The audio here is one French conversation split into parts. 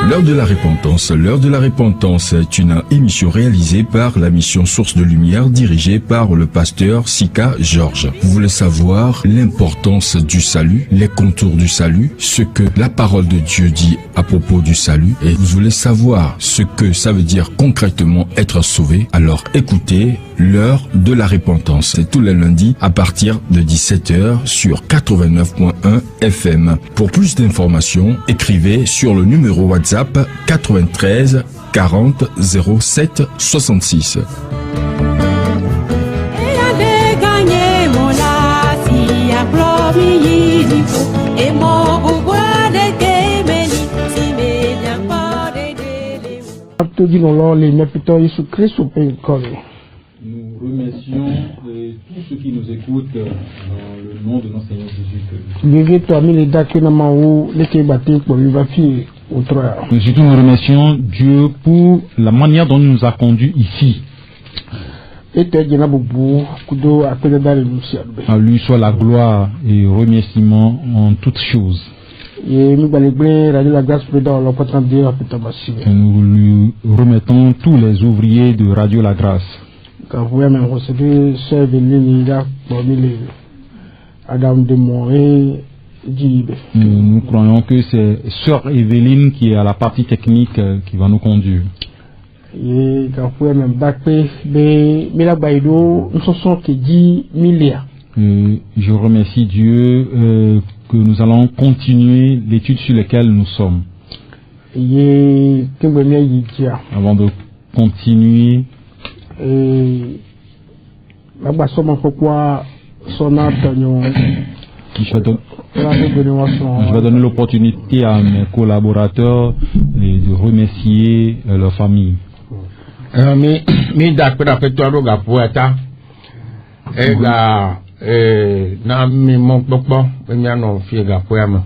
L'heure de la repentance. L'heure de la repentance est une émission réalisée par la mission Source de Lumière dirigée par le pasteur Sika Georges. Vous voulez savoir l'importance du salut, les contours du salut, ce que la parole de Dieu dit à propos du salut, et vous voulez savoir ce que ça veut dire concrètement être sauvé, alors écoutez l'heure de la repentance. C'est tous les lundis à partir de 17h sur 89.1 FM. Pour plus d'informations, écrivez sur le numéro WhatsApp 93 40 07 66. Nous remercions tous ceux qui nous écoutent dans le nom de notre Seigneur Jésus-Christ. Surtout nous remercions Dieu pour la manière dont il nous a conduits ici. À lui soit la gloire et remerciement en toutes choses. Et nous lui remettons tous les ouvriers de Radio La Grâce. Nous croyons que c'est Sœur Evelyne qui est à la partie technique qui va nous conduire. Je remercie Dieu que nous allons continuer l'étude sur laquelle nous sommes. Avant de continuer, je vais donner l'opportunité à mes collaborateurs de remercier leur famille.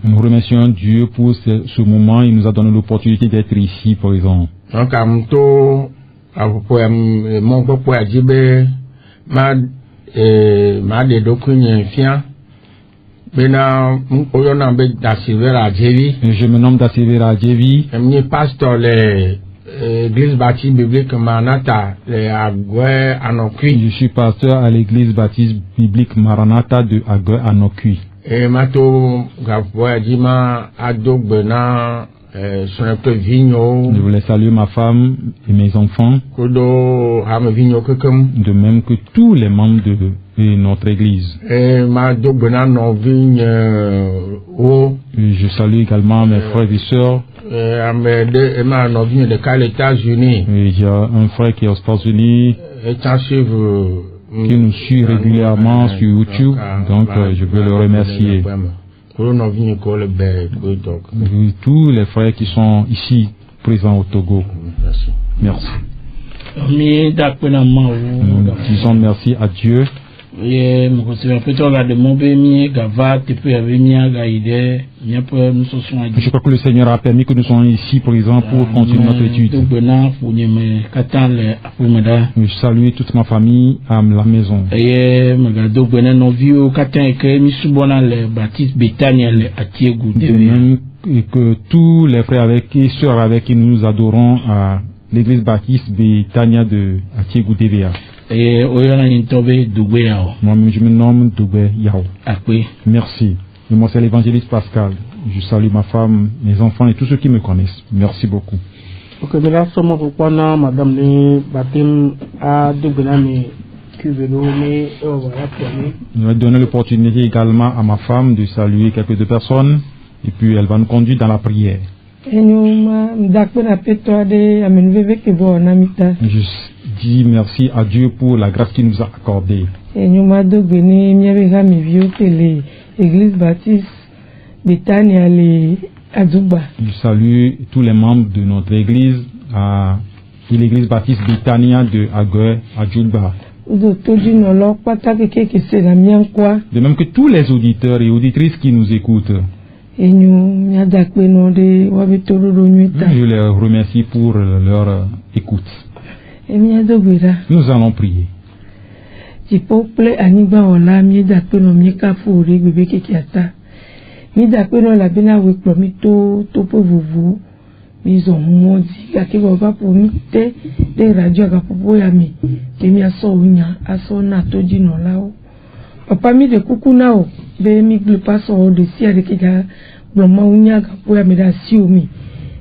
Nous remercions Dieu pour ce moment. Il nous a donné l'opportunité d'être ici présent. Je me nomme Dasivera Adjevi. Église baptiste biblique Maranatha Anokui. Je suis pasteur à l'église baptiste biblique Maranatha de Agwe Anokui. Et je voulais saluer ma femme et mes enfants, de même que tous les membres de notre église. Et je salue également mes frères et sœurs. Il y a un frère qui est aux États-Unis qui nous suit régulièrement sur YouTube, donc je veux le remercier. Tous les frères qui sont ici présents au Togo. Merci. Nous disons merci à Dieu. Je crois que le Seigneur a permis que nous soyons ici présents pour continuer notre étude. Je salue toute ma famille à la maison. De même que tous les frères et sœurs avec qui nous adorons à l'église baptiste Betania de Atiegou DVA. Moi-même, je me nomme Doubé Yao. Merci. Et moi, c'est l'évangéliste Pascal. Je salue ma femme, mes enfants et tous ceux qui me connaissent. Merci beaucoup. Je vais donner l'opportunité également à ma femme de saluer quelques personnes et puis elle va nous conduire dans la prière. Je dis merci à Dieu pour la grâce qu'il nous a accordée. Je salue tous les membres de notre église à l'église baptiste Betania de Agwe Adjouba. De même que tous les auditeurs et auditrices qui nous écoutent. Je les remercie pour leur écoute. Nous allons prier. ils ont modi à qui va pas pour miter des radios à pour ya mi mi aso unya aso na to di no lao papa mi de kuku nao be mi le paso de si avec ya bloma unya ga pour ya mi da si o mi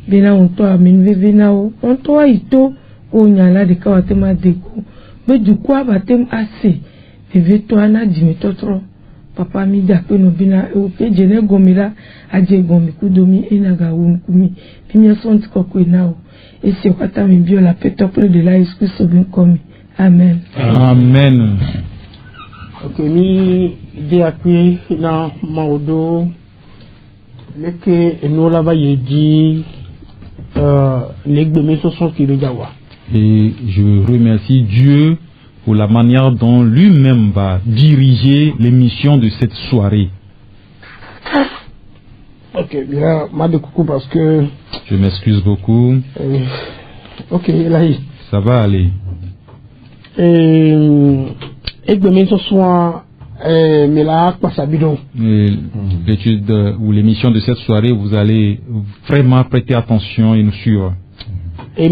be na on to a mi veve nao on to ito unya la de ka wa tema de ko be du kwa ba tem assez veve to ana di mi to tro papa mi da pe no bina o ke jene gomila aje gomi kudomi enaga wumkumi pimia sonti kokwe nao esi okata mi bio la petople de la esprit sobin komi amen amen. Ok, ni di akwi na maudo leke enola ba yeji legbe me soson ki bejawa. Et je remercie Dieu pour la manière dont lui-même va diriger l'émission de cette soirée. Ok, bien, ma de coucou parce que... Je m'excuse beaucoup. Ok, là, ça va aller. L'étude ou l'émission de cette soirée, vous allez vraiment prêter attention et nous suivre. Nous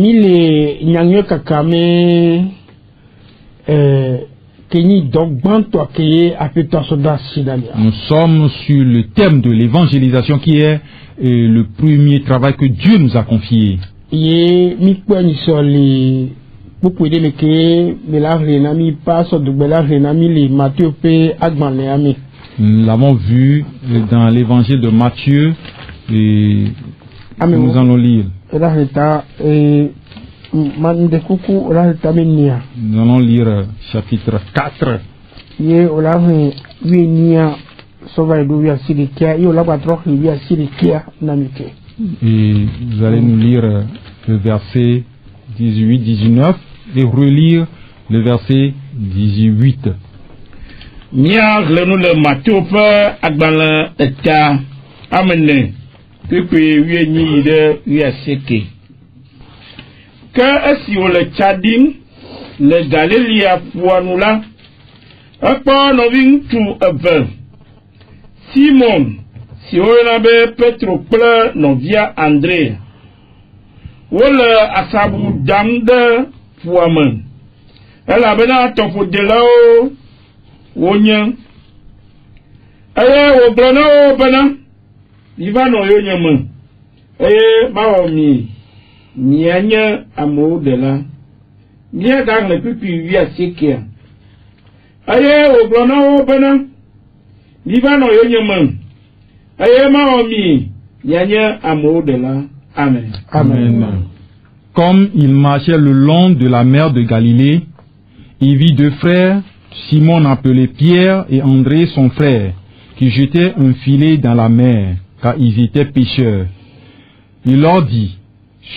sommes sur le thème de l'évangélisation qui est le premier travail que Dieu nous a confié. Nous l'avons vu dans l'évangile de Matthieu et nous allons lire. Nous allons lire chapitre 4. Et vous allez nous lire le verset 18, 19 et relire le verset 18. Que si on le tchadim, le Galilée à Pouanoula, un peu novin tout un Simon, si on avait Petro Pleur, novia André, ou le Asabou Damde Pouaman, elle a bien un topo de là-haut, ou nien, elle au blano, bana, vivano yonyaman, et maomi. Mianya amour de là. Mia dans le pupi via sekia. Aye au blano bana. Vivano yonyaman. Aye maomi. Mianya amour de là. Amen. Amen. Comme il marchait le long de la mer de Galilée, il vit deux frères, Simon appelé Pierre et André son frère, qui jetaient un filet dans la mer, car ils étaient pêcheurs. Il leur dit: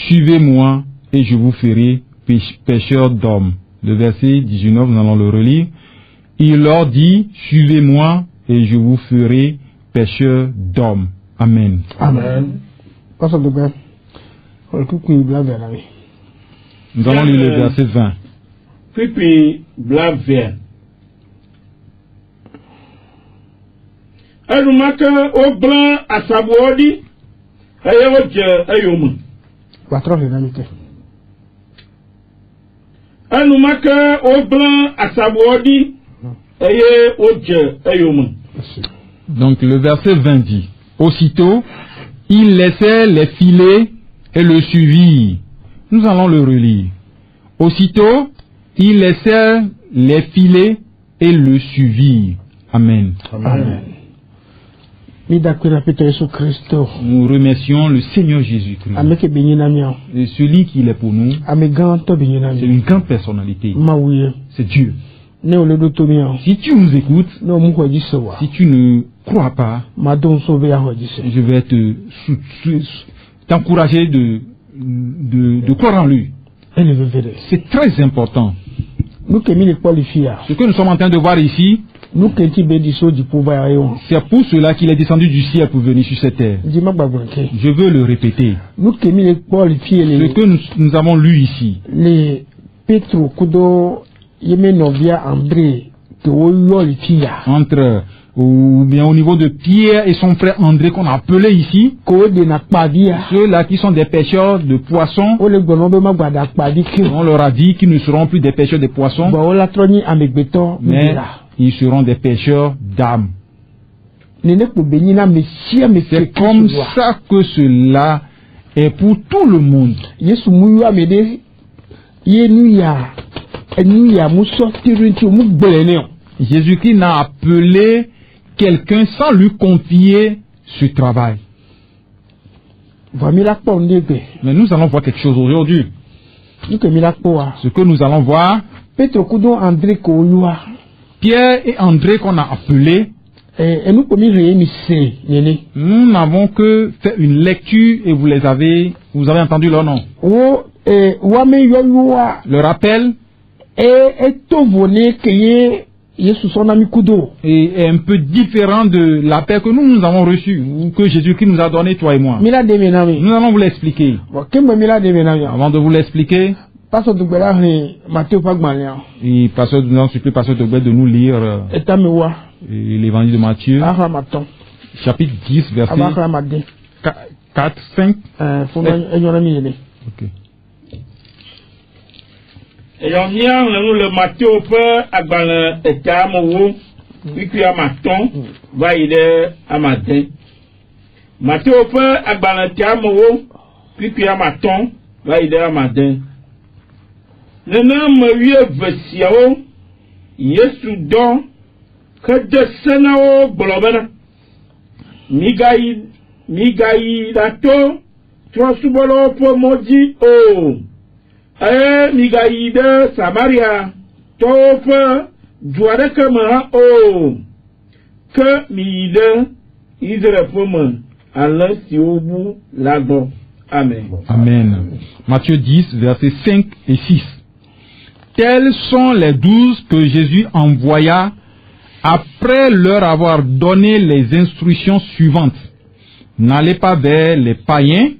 suivez-moi et je vous ferai pêcheurs d'hommes. Le verset 19, nous allons le relire. Il leur dit: suivez-moi et je vous ferai pêcheurs d'hommes. Amen. Amen. Nous allons lire le verset 20. Puis blaver. Elle nous marque au blanc à sa body. Elle nous marque au blanc à sa body. Donc le verset 20 dit: aussitôt, il laissait les filets et le suivit. Nous allons le relire. Aussitôt, il laissait les filets et le suivit. Amen. Amen. Nous remercions le Seigneur Jésus-Christ. Et celui qui est pour nous, c'est une grande personnalité. C'est Dieu. Si tu nous écoutes, si tu ne crois pas, je vais t'encourager de croire en lui. C'est très important. Ce que nous sommes en train de voir ici, c'est pour cela qu'il est descendu du ciel pour venir sur cette terre. Je veux le répéter. Ce que nous avons lu ici, entre ou bien au niveau de Pierre et son frère André qu'on a appelé ici, ceux-là qui sont des pêcheurs de poissons, on leur a dit qu'ils ne seront plus des pêcheurs de poissons, mais ils seront des pêcheurs d'âmes. C'est comme ça que cela est pour tout le monde. Jésus-Christ n'a appelé quelqu'un sans lui confier ce travail. Mais nous allons voir quelque chose aujourd'hui. Ce que nous allons voir, Pierre et André qu'on a appelés, nous n'avons que fait une lecture et vous avez entendu leur nom. Le rappel est un peu différent de l'appel que nous avons reçu, ou que Jésus-Christ nous a donné, toi et moi. Nous allons vous l'expliquer. Avant de vous l'expliquer, et pasteur, nous allons supplier pasteur de nous lire l'évangile de Matthieu, chapitre 10, verset 4, 5. Ok. Et on y a le Matthieu peut agban eta mowo puis à maton va il est à matin. Matthieu peut agban eta mowo puis à maton va il est à matin. Le nom vieux vesiao Yesu don que de senao blobana migai dato toi subolo pour modi oh migaïde Samaria, tofe, jouade kama o, que mide, Israël Allah si au bout là-bas. Amen. Amen. Matthieu 10, versets 5 et 6. Tels sont les 12 que Jésus envoya après leur avoir donné les instructions suivantes. N'allez pas vers les païens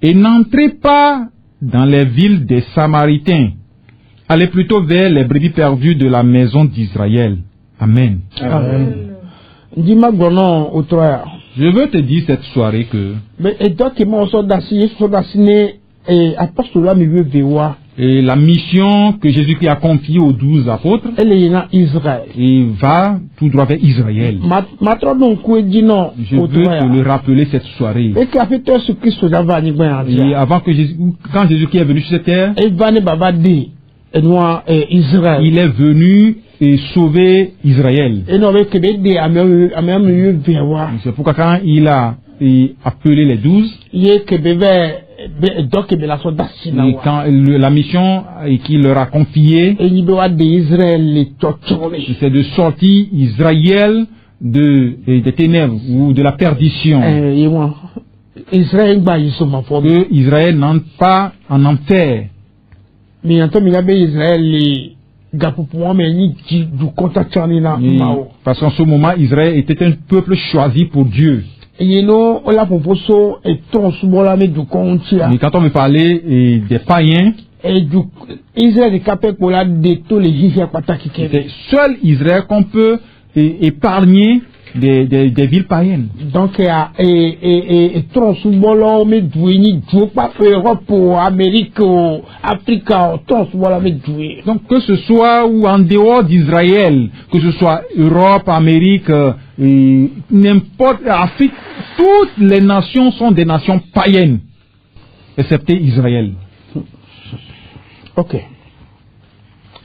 et n'entrez pas dans les villes des Samaritains. Allez plutôt vers les brebis perdues de la maison d'Israël. Amen. Amen. Je veux te dire cette soirée que et la mission que Jésus-Christ a confiée aux 12 apôtres, il va tout droit vers Israël. Je veux te le rappeler cette soirée. Et avant que quand Jésus-Christ est venu sur cette terre, il est venu et sauver Israël. C'est pourquoi quand il a appelé les 12, et quand la mission qu'il leur a confiée, c'est de sortir Israël des ténèbres ou de la perdition. Que Israël n'entre pas en enfer. Parce qu'en ce moment, Israël était un peuple choisi pour Dieu. Mais quand on me parlait des païens, c'est seul Israël qu'on peut épargner des villes païennes. Donc, donc que ce soit ou en dehors d'Israël, que ce soit Europe, Amérique, n'importe, Afrique, toutes les nations sont des nations païennes, excepté Israël. Ok.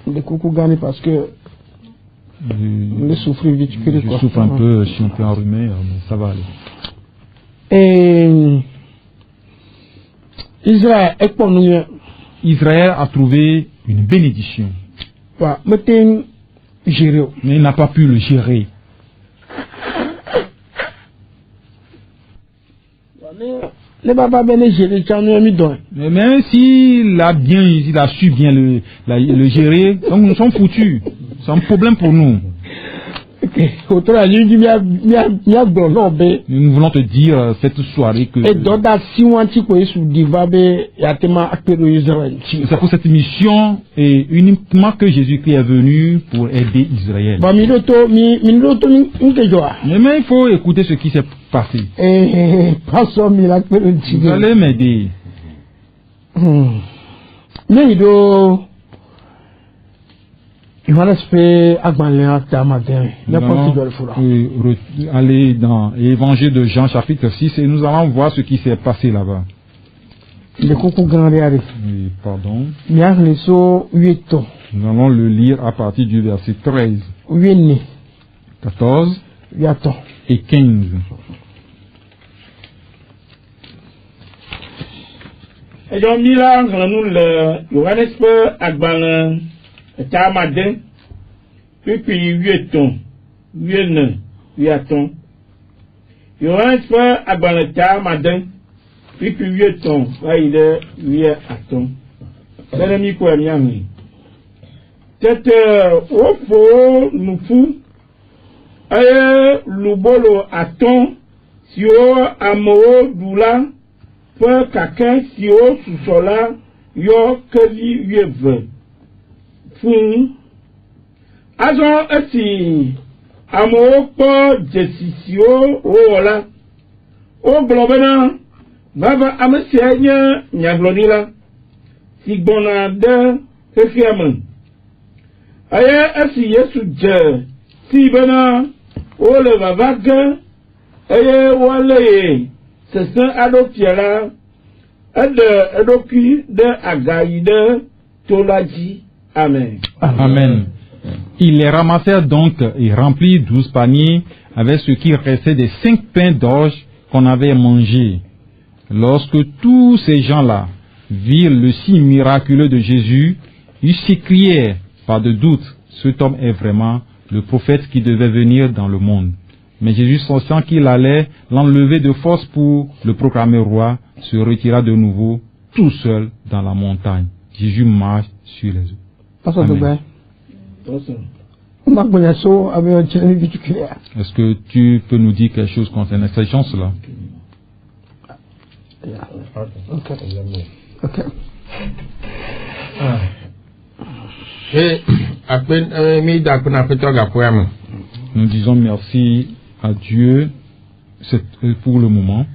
Le coucou gagné parce que je souffre vite. Je souffre un peu, je suis un peu enrhumé, mais ça va aller. Et Israël a trouvé une bénédiction. Mais il n'a pas pu le gérer. Mais même s'il a su bien le gérer, donc nous sommes foutus. C'est un problème pour nous. Nous voulons te dire cette soirée que c'est pour cette mission et uniquement que Jésus-Christ est venu pour aider Israël. Mais il faut écouter ce qui s'est passé. Vous allez m'aider. Aller dans l'évangile de Jean chapitre 6 et nous allons voir ce qui s'est passé là-bas. Oui, pardon. Nous allons le lire à partir du verset 13, 14 et 15. Et donc, nous le Johannes Agban Tamade, puis 8 ans, 8 ans. Johannes Agban Tamade, puis 8 ans, il est 8 ans. C'est le micro à Miami. C'est au fond, nous fou, et le bolo à ton, si au amour doula, pour quelqu'un si au sous-sola, yo que lui veut. Fou. Azon eti, amour pour décision, oh là. Au globena, baba amesenya, nyaglonila. Si bonade, kefiamen. Aye esi yesu je, si bena, oh le vavague, aye wale, c'est ça adoptiera, adopi de agaïde, tolaji. Amen. Amen. Ils les ramassèrent donc et remplirent 12 paniers avec ce qui restait des 5 pains d'orge qu'on avait mangés. Lorsque tous ces gens-là virent le signe miraculeux de Jésus, ils s'écrièrent, pas de doute, cet homme est vraiment le prophète qui devait venir dans le monde. Mais Jésus, sachant qu'il allait l'enlever de force pour le proclamer roi, se retira de nouveau tout seul dans la montagne. Jésus marche sur les eaux. Est-ce que tu peux nous dire quelque chose concernant ces gens-là? Ok. Nous disons merci à Dieu pour le moment.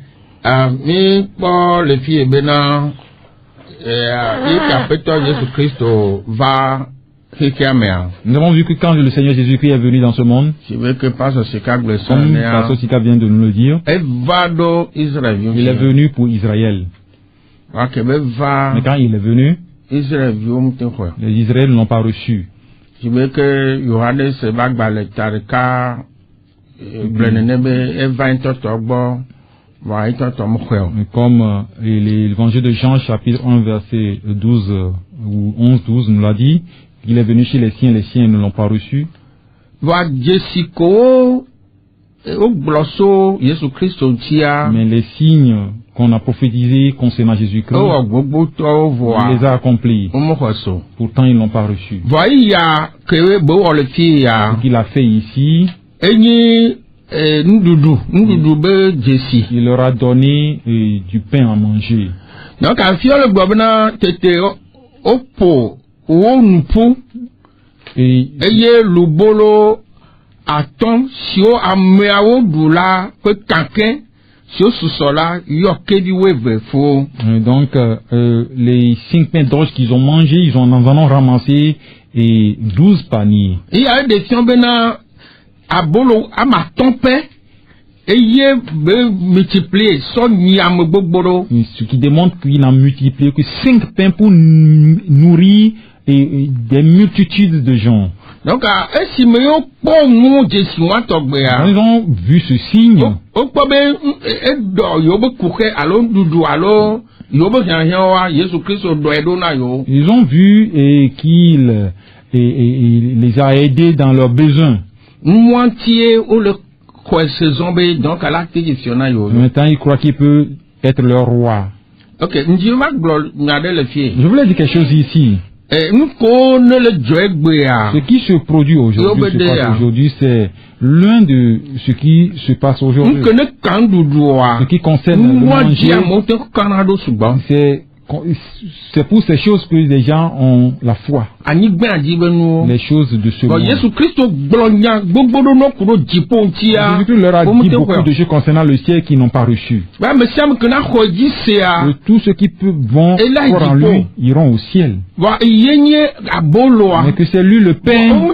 Nous avons vu que quand le Seigneur Jésus-Christ est venu dans ce monde, comme Pasteur Sika vient de nous le dire, il est venu pour Israël. Mais quand il est venu, les Israéliens ne l'ont pas reçu. Comme l'évangile de Jean chapitre 1 verset 12 ou 11-12 nous l'a dit, il est venu chez les siens ne l'ont pas reçu. Mais les signes qu'on a prophétisés concernant Jésus-Christ, il les a accomplis. Pourtant ils ne l'ont pas reçu. Ce qu'il a fait ici, il leur a donné du pain à manger. Donc, et le bolo attend si on a meao doula que quelqu'un si on sous-sola yoke du weve faux. Donc les 5 pains d'orge qu'ils ont mangé, ils en ont ramassé et 12 paniers. Il y a des gens bena à bolo à ma tompe et y multiplié son niam boboro. Ce qui démontre qu'il a multiplié que 5 pains pour nourrir et des multitudes de gens. Donc, ils ont vu ce signe. Ils ont vu qu'il les a aidés dans leurs besoins. Maintenant, il croit qu'il peut être leur roi. Ok, je voulais dire quelque chose ici. Ce qui se produit aujourd'hui, c'est l'un de ce qui se passe aujourd'hui. Ce qui concerne le manger, c'est pour ces choses que les gens ont la foi. Les choses de ce monde. Jésus-Christ leur a dit beaucoup de choses concernant le ciel qu'ils n'ont pas reçu. Et tous ceux qui vont croire en lui iront au ciel. Mais que c'est lui le pain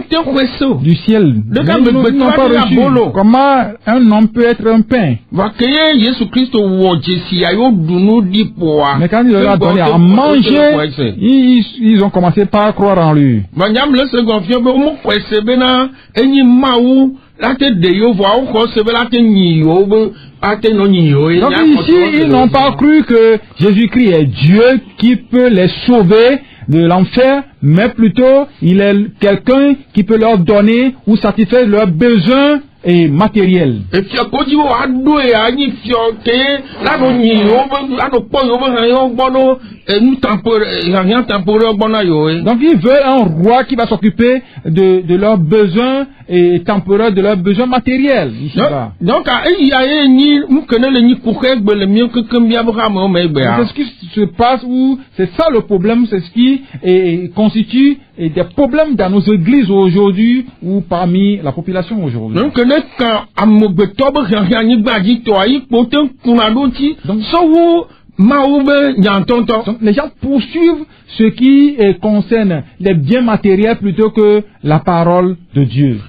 du ciel. Ils n'ont pas reçu. Comment un homme peut être un pain? Mais quand il leur a donné à manger, ils ont commencé par croire en lui. Donc ici, ils n'ont pas cru que Jésus-Christ est Dieu qui peut les sauver de l'enfer, mais plutôt il est quelqu'un qui peut leur donner ou satisfaire leurs besoins et matériels. Donc ils veulent un roi qui va s'occuper de leurs besoins et temporaires, de leurs besoins matériels. C'est ce qui se passe, où c'est ça le problème, c'est ce qui constitue des problèmes dans nos églises aujourd'hui ou parmi la population aujourd'hui. Donc les gens poursuivent ce qui concerne les biens matériels plutôt que la parole de Dieu.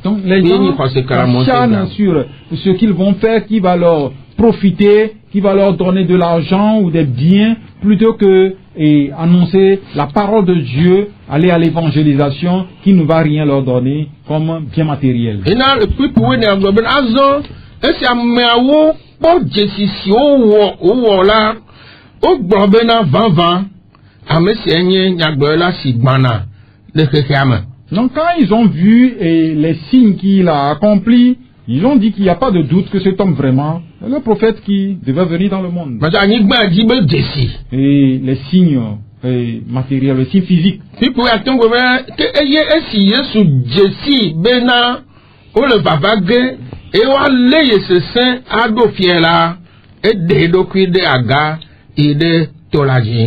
Donc les gens s'acharnent sur ce qu'ils vont faire qui va leur profiter, qui va leur donner de l'argent ou des biens, plutôt que annoncer la parole de Dieu, aller à l'évangélisation qui ne va rien leur donner comme bien matériel. Donc quand ils ont vu les signes qu'il a accomplis, ils ont dit qu'il n'y a pas de doute que cet homme vraiment est le prophète qui devait venir dans le monde. Et les signes matériels, les signes physiques.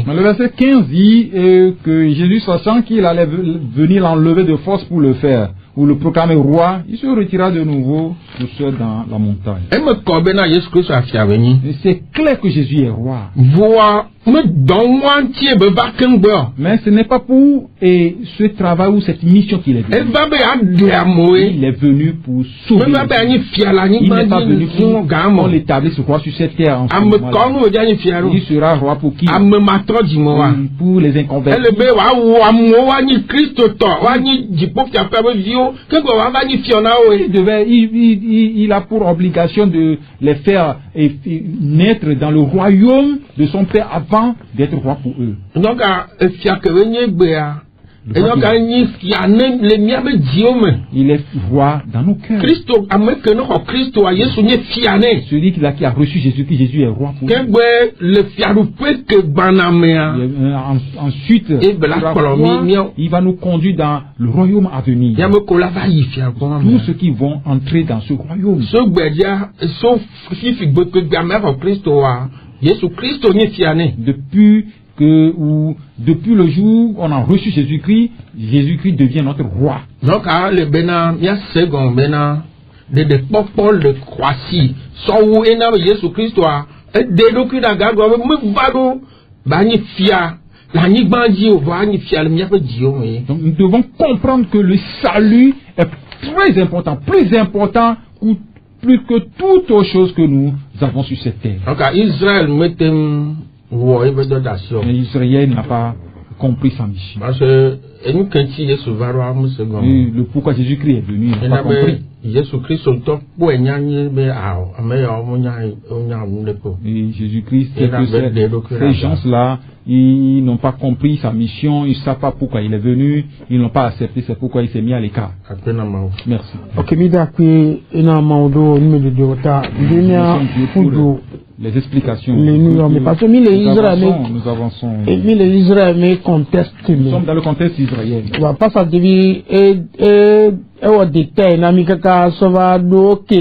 Le verset 15 dit que Jésus, sachant qu'il allait venir l'enlever de force pour le faire, ou le proclamer roi, il se retira de nouveau tout seul dans la montagne. Et c'est clair que Jésus est roi. Mais ce n'est pas pour ce travail ou cette mission qu'il est venu. Il est venu pour sauver. Il n'est pas venu pour qu'on l'établisse roi sur cette terre. Il sera roi pour qui? Pour les inconvertis. Il a pour obligation de les faire naître dans le royaume de son père avant d'être roi pour eux. Donc, il est roi dans nos cœurs. Celui qui a reçu Jésus-Christ, Jésus est roi pour nous. Ensuite, il va nous conduire dans le royaume à venir. Tous ceux qui vont entrer dans ce royaume. Depuis le jour où on a reçu Jésus-Christ, Jésus-Christ devient notre roi. Donc, nous devons comprendre que le salut est très important, plus important plus que toute autre chose que nous avons sur cette terre. Israël n'a pas compris sa mission. Parce que et le pourquoi Jésus-Christ est venu, il n'a pas compris. Et Jésus-Christ, c'est que ces gens-là, ils n'ont pas compris sa mission, ils ne savent pas pourquoi il est venu, ils n'ont pas accepté, c'est pourquoi il s'est mis à l'écart. Merci. Ok, les explications. Mais parce que les Israéliens contestent. Nous sommes dans le contexte israélien. On va pas s'attirer au détail. Namikaka Sovado ke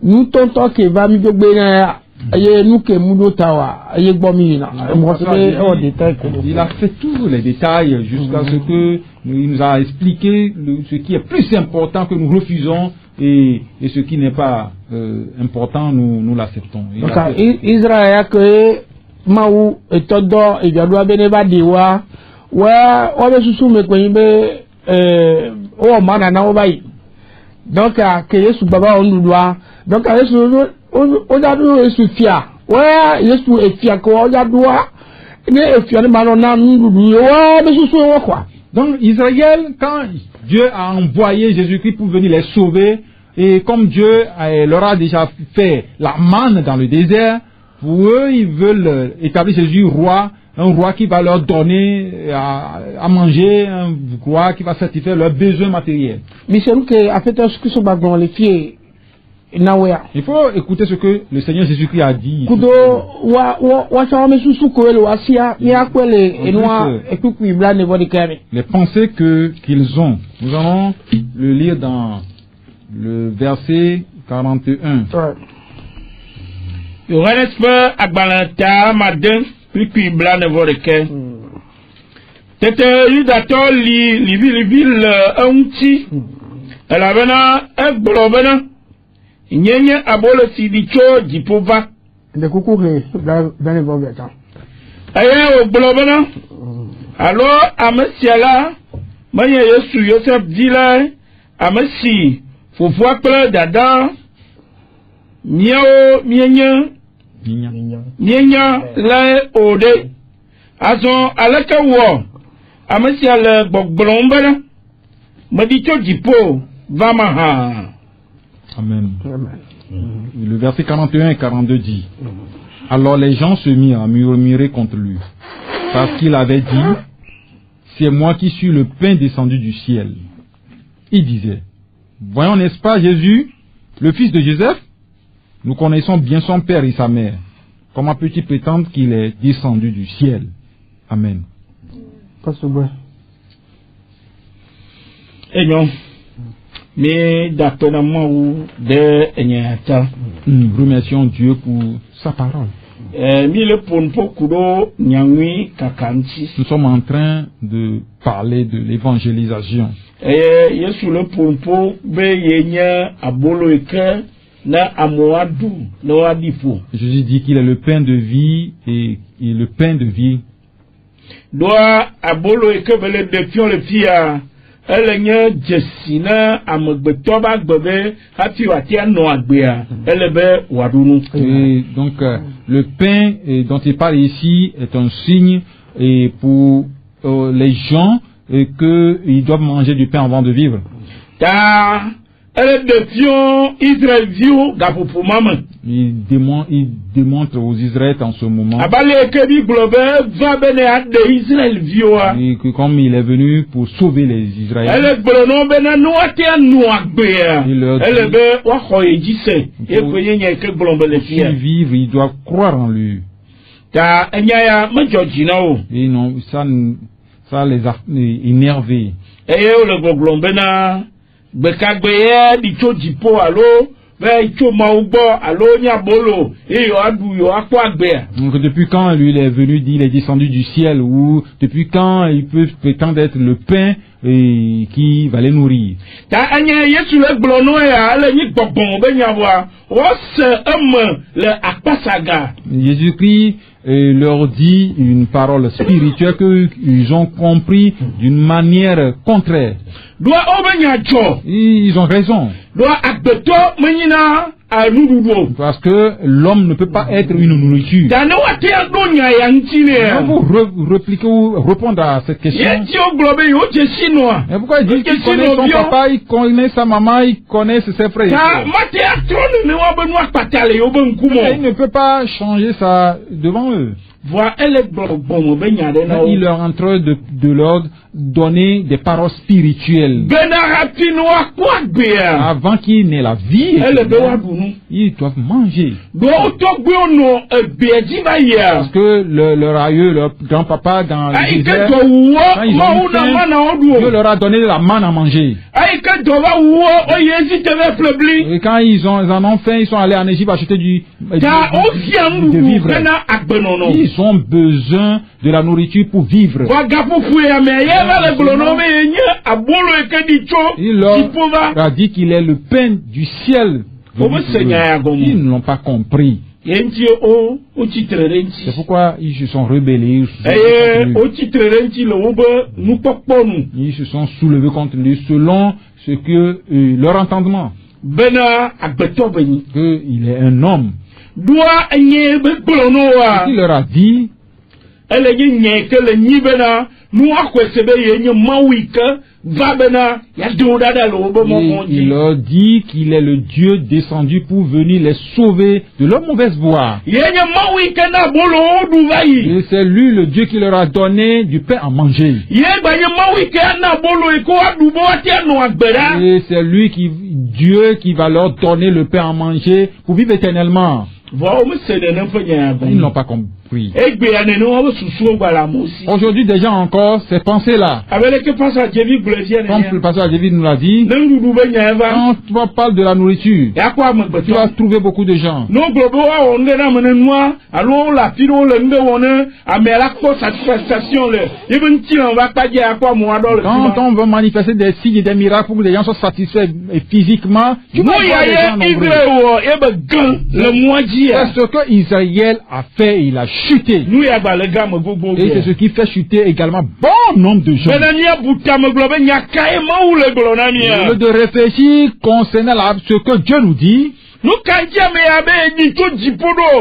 nous tonton ke va mi gbena aye nous ke mudo tawa aye gbomi na. Au détail. Il a fait tous les détails jusqu'à ce que il nous a expliqué ce qui est plus important que nous refusons. Et ce qui n'est pas important, nous l'acceptons. Donc, Israël que Maou et Todo et Gadwa Beneva Diwa, ouais, on va se soumettre au Manana Obaï. Donc, que Yesu Baba on nous doit. Donc, on a dû se fier. Ouais, Yesu est fier qu'on a doit. Mais fier de Manona nous doit. Ouais, mais je suis quoi. Donc, Israël, quand Dieu a envoyé Jésus-Christ pour venir les sauver, et comme Dieu leur a déjà fait la manne dans le désert, pour eux, ils veulent établir Jésus roi, un roi qui va leur donner à manger, un roi qui va satisfaire leurs besoins matériels. Mais c'est nous qui a fait ce que ce bagon les filles. Il faut écouter ce que le Seigneur Jésus-Christ a dit. Les pensées qu'ils ont. Nous allons le lire dans le verset 41. Nyenye abolo sidicho jipova de kukure dans le bon temps aye o blobana alo amesiala manye Yesu Joseph dila amesi fofo kle dada miao mienya la ode azon alaka wo amesiala gbogblomba madicho jipo vamaha. Amen. Le verset 41 et 42 dit: Alors les gens se mirent à murmurer contre lui, parce qu'il avait dit: C'est moi qui suis le pain descendu du ciel. Il disait: Voyons, n'est-ce pas Jésus, le fils de Joseph? Nous connaissons bien son père et sa mère. Comment peut-il prétendre qu'il est descendu du ciel? Amen. Et non. Mais d'après ou de Enyata. Nous remercions Dieu pour sa parole. Nous sommes en train de parler de l'évangélisation. Jésus dit qu'il est le pain de vie et le pain de vie. Et donc le pain dont il parle ici est un signe et pour les gens qu'ils doivent manger du pain avant de vivre. Il démontre aux Israélites en ce moment et que comme il est venu pour sauver les Israélites, il leur dit pour vivre, ils doivent croire en lui. Et non, ça les a énervés. Donc depuis quand lui il est venu dire il est descendu du ciel, ou depuis quand il peut prétendre être le pain qui va les nourrir? Jésus-Christ leur dit une parole spirituelle qu'ils ont compris d'une manière contraire. Ils ont raison. Parce que l'homme ne peut pas être une nourriture. Vous répliquer ou répondre à cette question. Mais pourquoi il dit qu'il connaît son papa, il connaît sa maman, il connaît ses frères? Il ne peut pas changer ça devant eux. Il leur est en train de leur donner des paroles spirituelles. Avant qu'ils n'aient la vie, ils doivent manger. Parce que leur aïeux, leur grand-papa, dans le désert, quand ils ont faim, Dieu leur a donné de la manne à manger. Et quand ils en ont faim, ils sont allés en Égypte acheter de vivre. Ils ont besoin de la nourriture pour vivre. Il leur a dit qu'il est le pain du ciel. Ils ne l'ont pas compris. C'est pourquoi ils se sont rebellés. Ils se sont soulevés contre lui selon ce que leur entendement. Qu'il est un homme. Il leur a dit il leur dit qu'il est le Dieu descendu pour venir les sauver de leur mauvaise voie. Et c'est lui le Dieu qui leur a donné du pain à manger. Et c'est lui Dieu qui va leur donner le pain à manger pour vivre éternellement. Ils n'ont pas compris. Aujourd'hui, déjà encore, ces pensées-là, comme le pasteur David nous l'a dit, quand tu parles de la nourriture, tu vas trouver beaucoup de gens. Quand on veut manifester des signes et des miracles pour que les gens soient satisfaits physiquement, tu vas voir les gens nombreux. C'est ce que Israël a fait, il a chuté. Et c'est ce qui fait chuter également bon nombre de gens. Au lieu de réfléchir concernant ce que Dieu nous dit,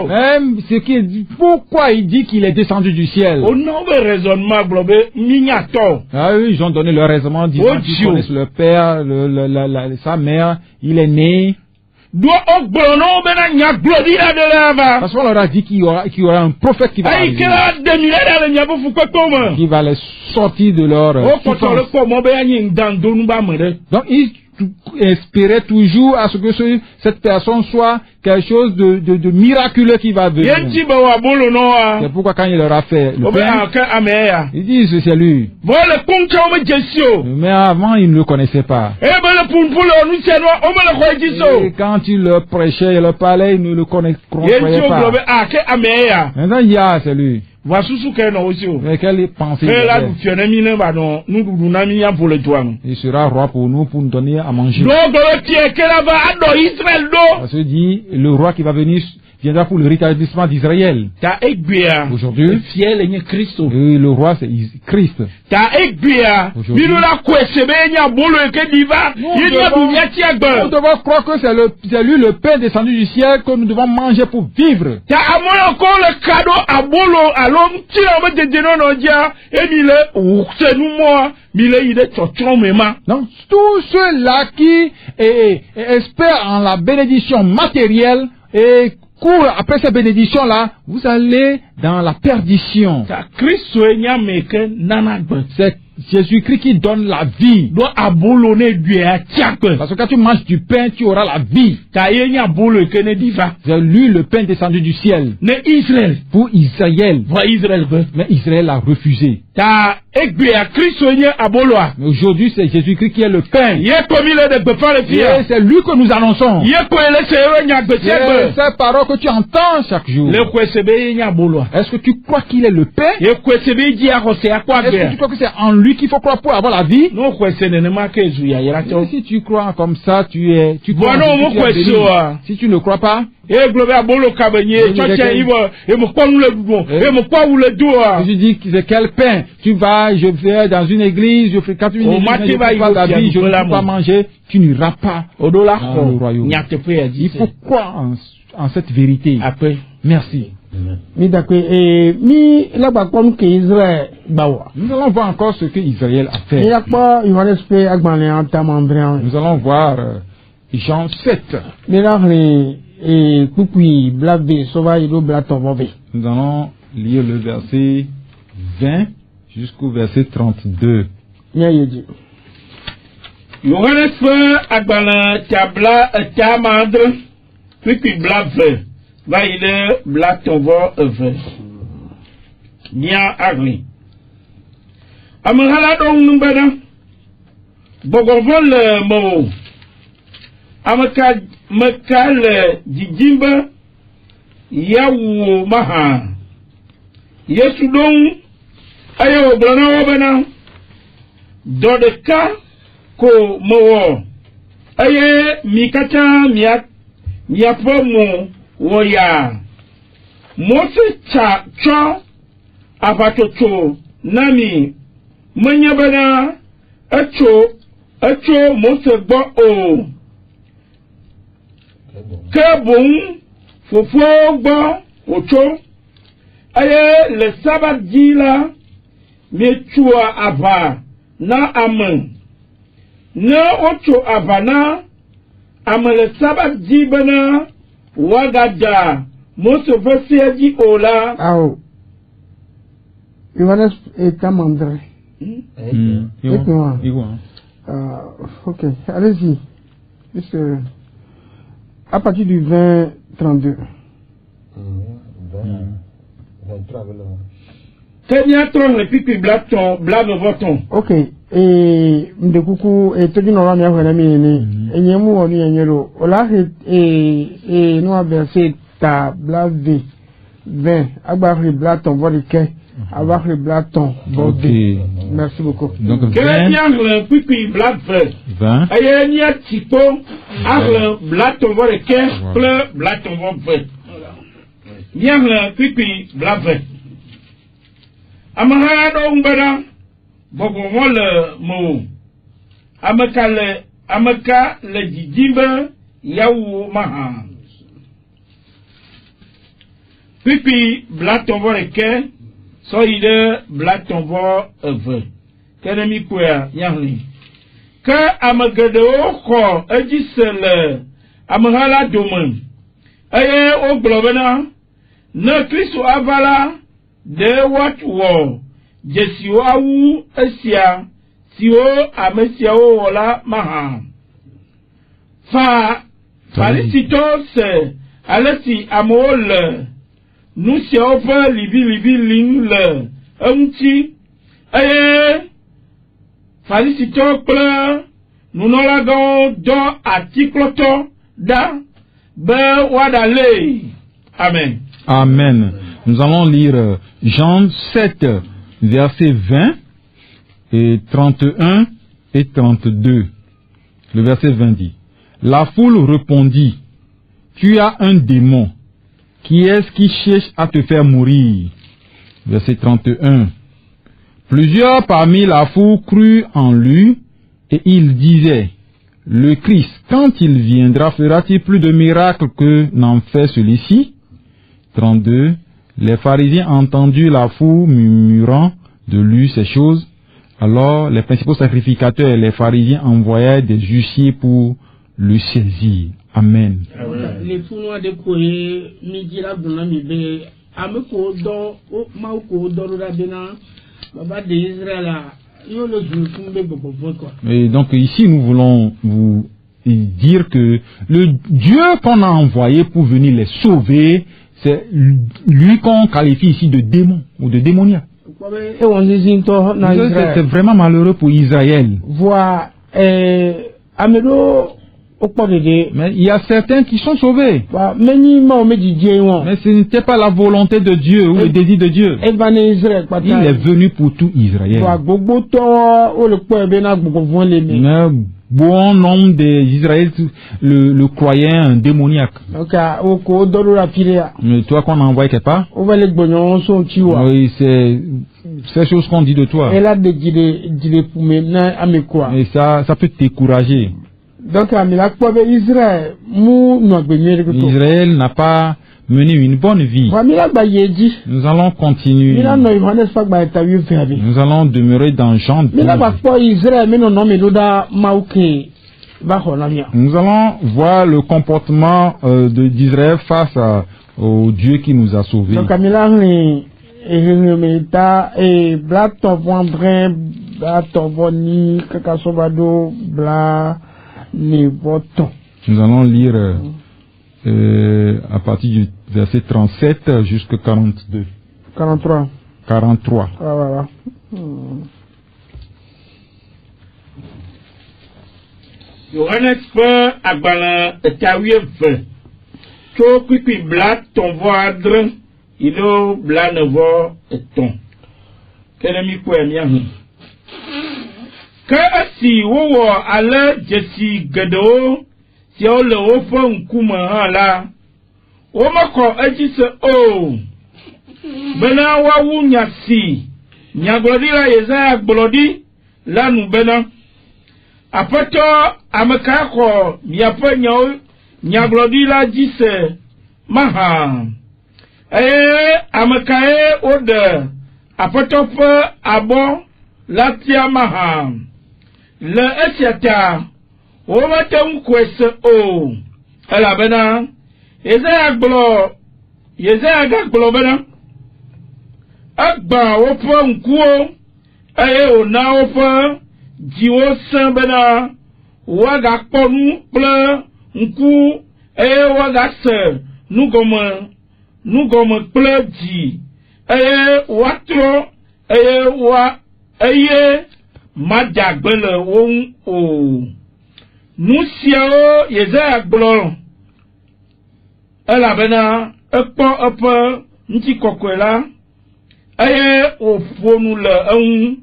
même ce qui dit, pourquoi il dit qu'il est descendu du ciel. Ah oui, ils ont donné leur raisonnement disant qu'ils connaissent leur père, sa mère, il est né. Parce qu'on leur a dit qu'il y aura un prophète qui va arriver, qui va les sortir de leur souffrance. Donc ils espéraient toujours à ce que cette personne soit quelque chose de miraculeux qui va venir. C'est pourquoi quand il leur a fait le pain, ils disent c'est lui. Mais avant ils ne le connaissaient pas. Et quand il leur prêchait et leur parlait, ils ne le croyaient pas. Maintenant c'est lui. Mais quelle pensée il sera roi pour nous donner à manger. Ça se dit, le roi qui va venir viendra pour le rétablissement d'Israël. Aujourd'hui, le roi c'est Christ. Aujourd'hui, nous devons croire que c'est lui le pain descendu du ciel que nous devons manger pour vivre. Donc tous ceux-là qui espèrent en la bénédiction matérielle et courent après cette bénédiction-là, vous allez dans la perdition. C'est Jésus-Christ qui donne la vie. Parce que quand tu manges du pain, tu auras la vie. C'est lui le pain descendu du ciel. Pour Israël. Mais Israël a refusé. Mais aujourd'hui, c'est Jésus-Christ qui est le pain. Et c'est lui que nous annonçons. C'est cette parole que tu entends chaque jour. Est-ce que tu crois qu'il est le pain? Est-ce que tu crois que c'est en lui lui qu'il faut croire pour avoir la vie. Non, quoi, c'est n'est que je Si tu crois comme ça, tu crois. Si tu ne crois pas. Je dis que c'est quel pain. Tu vas, je vais dans une église, je fais 4 minutes, je ne pas la vie, je ne peux pas manger. Tu n'iras pas au royaume. Il faut croire en cette vérité. Après. Merci. Nous allons voir encore ce que Israël a fait. Nous allons voir Jean 7. Nous allons lire le verset 20 jusqu'au verset 32. Johannes agbala tabla tamandre puis blave va il blatonvo eve nia agri amhala dong numbana bogovol mo amaka makal jijimba yawo maha yesu dong ayo blana wabana dodeka ko mowo aye mikata miapomo woya mose cha cho apatoto nami manyabana acho mose bo o kabun fofo gbo ocho aye le sabat dila metua ava na amen na ocho avana amale sabat dibana wagada moso verset di ola au Johannes est amandré. Ok, allez-y. À partir du 20-32. 23. Très bien, tron le pipi blave voton. Ok. Et de coucou et tout le monde a mis et nyemu oni enyelo ola et nous a versé ta blave 20 avoir le blaton volque avoir le blaton bordé. Merci beaucoup. Donc 20 le pipi blave 20 aye ni atiko avoir blaton volque plein blaton volque bien le pipi blave amara do ngara bogo wole mo amaka le jijimba yawo maha pipi blatonvo reke so ide blatonvo eve kenemi kwa yahli ka amagado ko ejisele amhala domen aye o globena na Kristo avala de what war Jesiwawu esia siwo amesiawo wala maha Farisito se alesi amole nusiawo fa libi ling le aye Farisito kple nunolagan do atikloto da be wadale. Amen. Amen. Nous allons lire Jean 7 versets 20 et 31 et 32. Le verset 20 dit: La foule répondit: Tu as un démon. Qui est-ce qui cherche à te faire mourir? Verset 31. Plusieurs parmi la foule crurent en lui et ils disaient: Le Christ, quand il viendra, fera-t-il plus de miracles que n'en fait celui-ci? 32. Les pharisiens entendirent la foule murmurant de lui ces choses. Alors les principaux sacrificateurs et les pharisiens envoyèrent des huissiers pour le saisir. Amen. Les fous de courir, midi la bonne ameko do mauko do rabena baba de Israël yo le jour quoi. Et donc ici nous voulons vous dire que le Dieu qu'on a envoyé pour venir les sauver, c'est lui qu'on qualifie ici de démon ou de démoniaque. C'est vraiment malheureux pour Israël. Voilà, Amédo Mais il y a certains qui sont sauvés. Mais ce n'était pas la volonté de Dieu ou le désir de Dieu. Il est venu pour tout Israël. Mais bon nombre d'Israéliens le croyaient un démoniaque. Mais toi qu'on a envoyé quelque part, oui, c'est ces choses qu'on dit de toi. Et ça peut te décourager. Israël n'a pas mené une bonne vie. Nous allons continuer. Nous allons demeurer dans Jean 12. Nous allons voir le comportement d'Israël face au Dieu qui nous a sauvés. Nous allons lire à partir du verset 37 jusqu'à 42. 43. 43. Ah, voilà. Yohanes fè agbalan etawie fè. Tso kwikwi bla ton vo adre, ilo bla ne vo eton. Kene mi kwe mi ahun. Ke asi wowo ale jesi gedo, si o le wo fè nkume han la, o mako eji se o. Bena wa wu nyasi, nyaglodi la Yesaya gblodi, la nu bena. Apeto amekako miape nyaglodi la jise maha. Amekae ode apeto fe abo la tia maha. Le esiata omete mkwese o. Ela bena Yesaya gaglo bena. Agba ofe nkuo ona ofe Diwo san bena waga ponu ple nku waga se nugome ple di watro wa madagbele won o nusia o Yesaya gblo ela bena ekpo epe nti kokwela ofonu le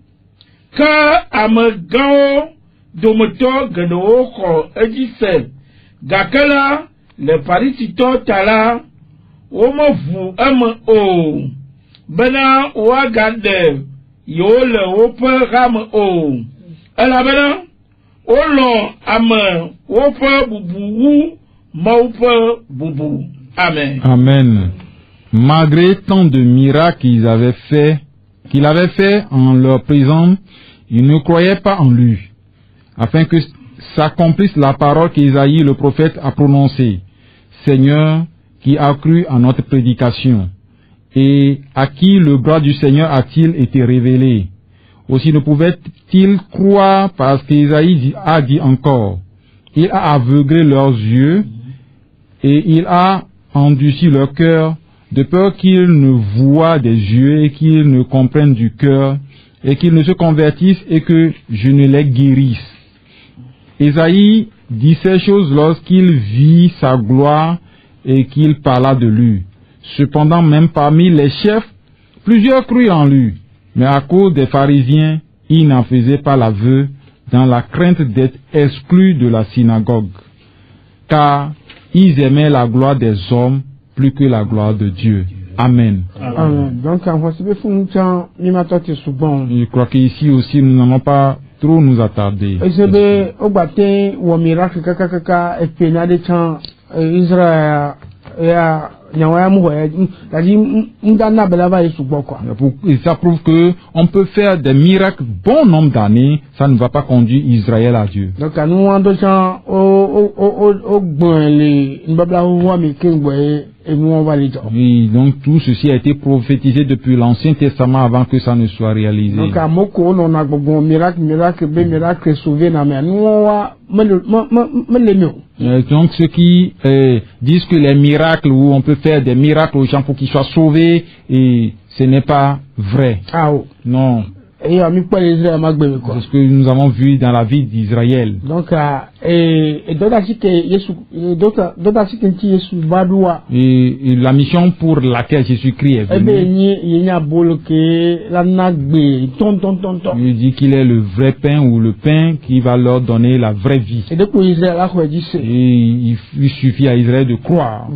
ka amegao domoto gano ko ejise gakela le parisito tala omovu o bena wagande yo le ope ram o ela bena olo ame ope bubu maupe bubu. Amen. Amen. Malgré tant de miracles qu'il avait fait en leur présence, ils ne croyaient pas en lui, afin que s'accomplisse la parole qu'Isaïe le prophète a prononcée. Seigneur, qui a cru à notre prédication, et à qui le bras du Seigneur a-t-il été révélé? Aussi ne pouvaient-ils croire parce qu'Isaïe a dit encore, il a aveuglé leurs yeux, et il a endurci leur cœur, de peur qu'ils ne voient des yeux et qu'ils ne comprennent du cœur et qu'ils ne se convertissent et que je ne les guérisse. Ésaïe dit ces choses lorsqu'il vit sa gloire et qu'il parla de lui. Cependant, même parmi les chefs, plusieurs crurent en lui, mais à cause des pharisiens, il n'en faisait pas l'aveu dans la crainte d'être exclus de la synagogue, car ils aimaient la gloire des hommes plus que la gloire de Dieu. Amen. Amen. Donc, je crois qu'ici aussi, nous n'allons pas trop nous attarder. Et ça prouve que on peut faire des miracles bon nombre d'années, ça ne va pas conduire Israël à Dieu. Donc, oui, donc tout ceci a été prophétisé depuis l'Ancien Testament avant que ça ne soit réalisé. Donc, donc ceux qui disent que les miracles, où on peut faire des miracles aux gens pour qu'ils soient sauvés, et ce n'est pas vrai. Ah, non. C'est ce que nous avons vu dans la vie d'Israël. Donc, et la mission pour laquelle Jésus-Christ est venu, il dit qu'il est le vrai pain ou le pain qui va leur donner la vraie vie. Et il suffit à Israël de croire.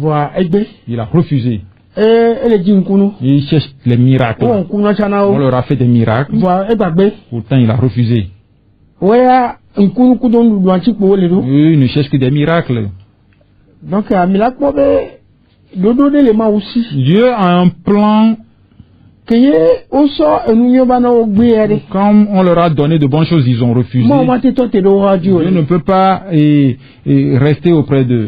Il a refusé. Il cherche les miracles. On leur a fait des miracles. Pourtant, il a refusé. Il ne cherche que des miracles. Donc, Dieu a un plan. Comme on leur a donné de bonnes choses, ils ont refusé. Dieu ne peut pas rester auprès d'eux.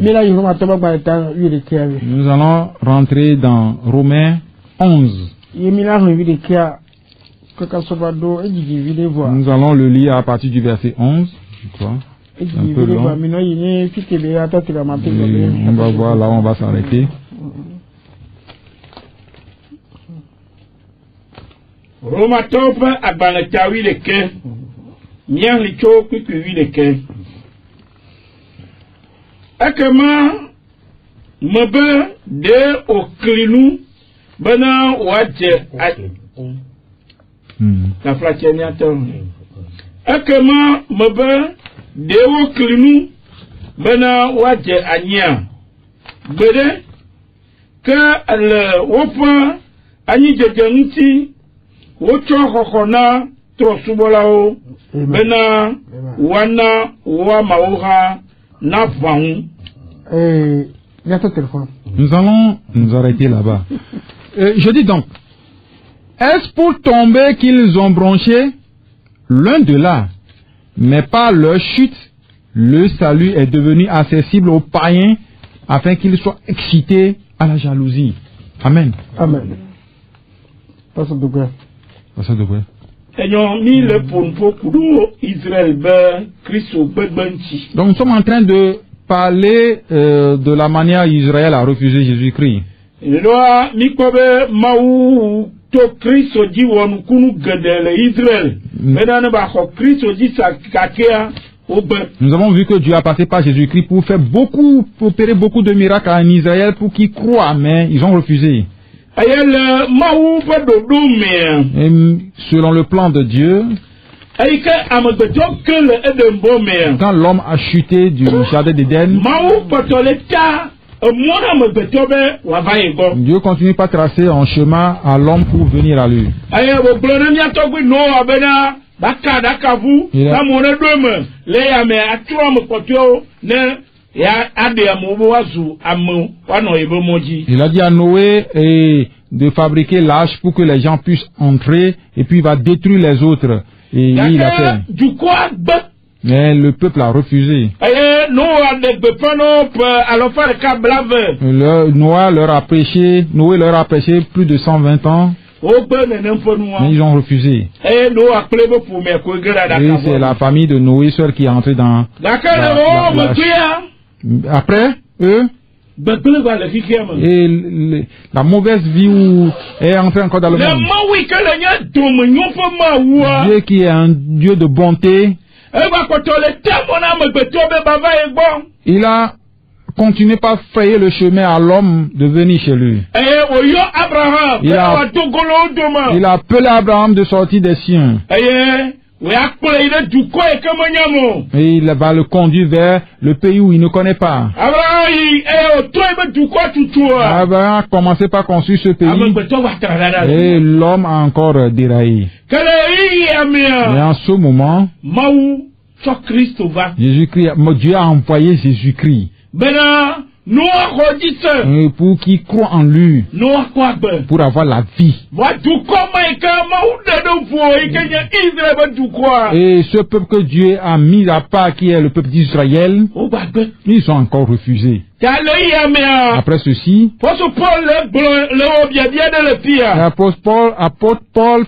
Nous allons rentrer dans Romains 11. Nous allons le lire à partir du verset 11, je crois. C'est un peu long. On va voir là où on va s'arrêter. Roma tope agbanatawi leke nyang licho kwikwi leke akama mebe de oklinu bana waje na flachenia to akama mebe de oklinu bana waje anya bede ka le wopa anyi jejenti wocho hokona trosubolao bena wana wa maoha na vaun. Nous allons nous arrêter là-bas. Je dis donc, est-ce pour tomber qu'ils ont branché l'un de là, mais par leur chute, le salut est devenu accessible aux païens afin qu'ils soient excités à la jalousie. Amen. Amen. Donc nous sommes en train de parler de la manière Israël a refusé Jésus-Christ. Nous avons vu que Dieu a passé par Jésus-Christ pour opérer beaucoup de miracles en Israël pour qu'ils croient, mais ils ont refusé. Et selon le plan de Dieu, quand l'homme a chuté du jardin d'Éden, Dieu continue pas tracer un chemin à l'homme pour venir à lui. Il a dit à Noé de fabriquer l'arche pour que les gens puissent entrer et puis il va détruire les autres. Et lui, il a fait. Mais le peuple a refusé. Noé leur a prêché plus de 120 ans. Mais ils ont refusé. Et c'est la famille de Noé seule qui est entrée dans après eux. Et la mauvaise vie où est entrée encore dans le monde. Dieu qui est un Dieu de bonté. Il a continué par frayer le chemin à l'homme de venir chez lui. Il a appelé Abraham de sortir des siens. Et il va le conduire vers le pays où il ne connaît pas. Abraham a commencé par construire ce pays. Et l'homme a encore déraillé. Et en ce moment, Dieu a envoyé Jésus-Christ. Pour qu'il croit en lui, pour avoir la vie. Et ce peuple que Dieu a mis à part, qui est le peuple d'Israël, ils ont encore refusé. Après ceci, l'apôtre Paul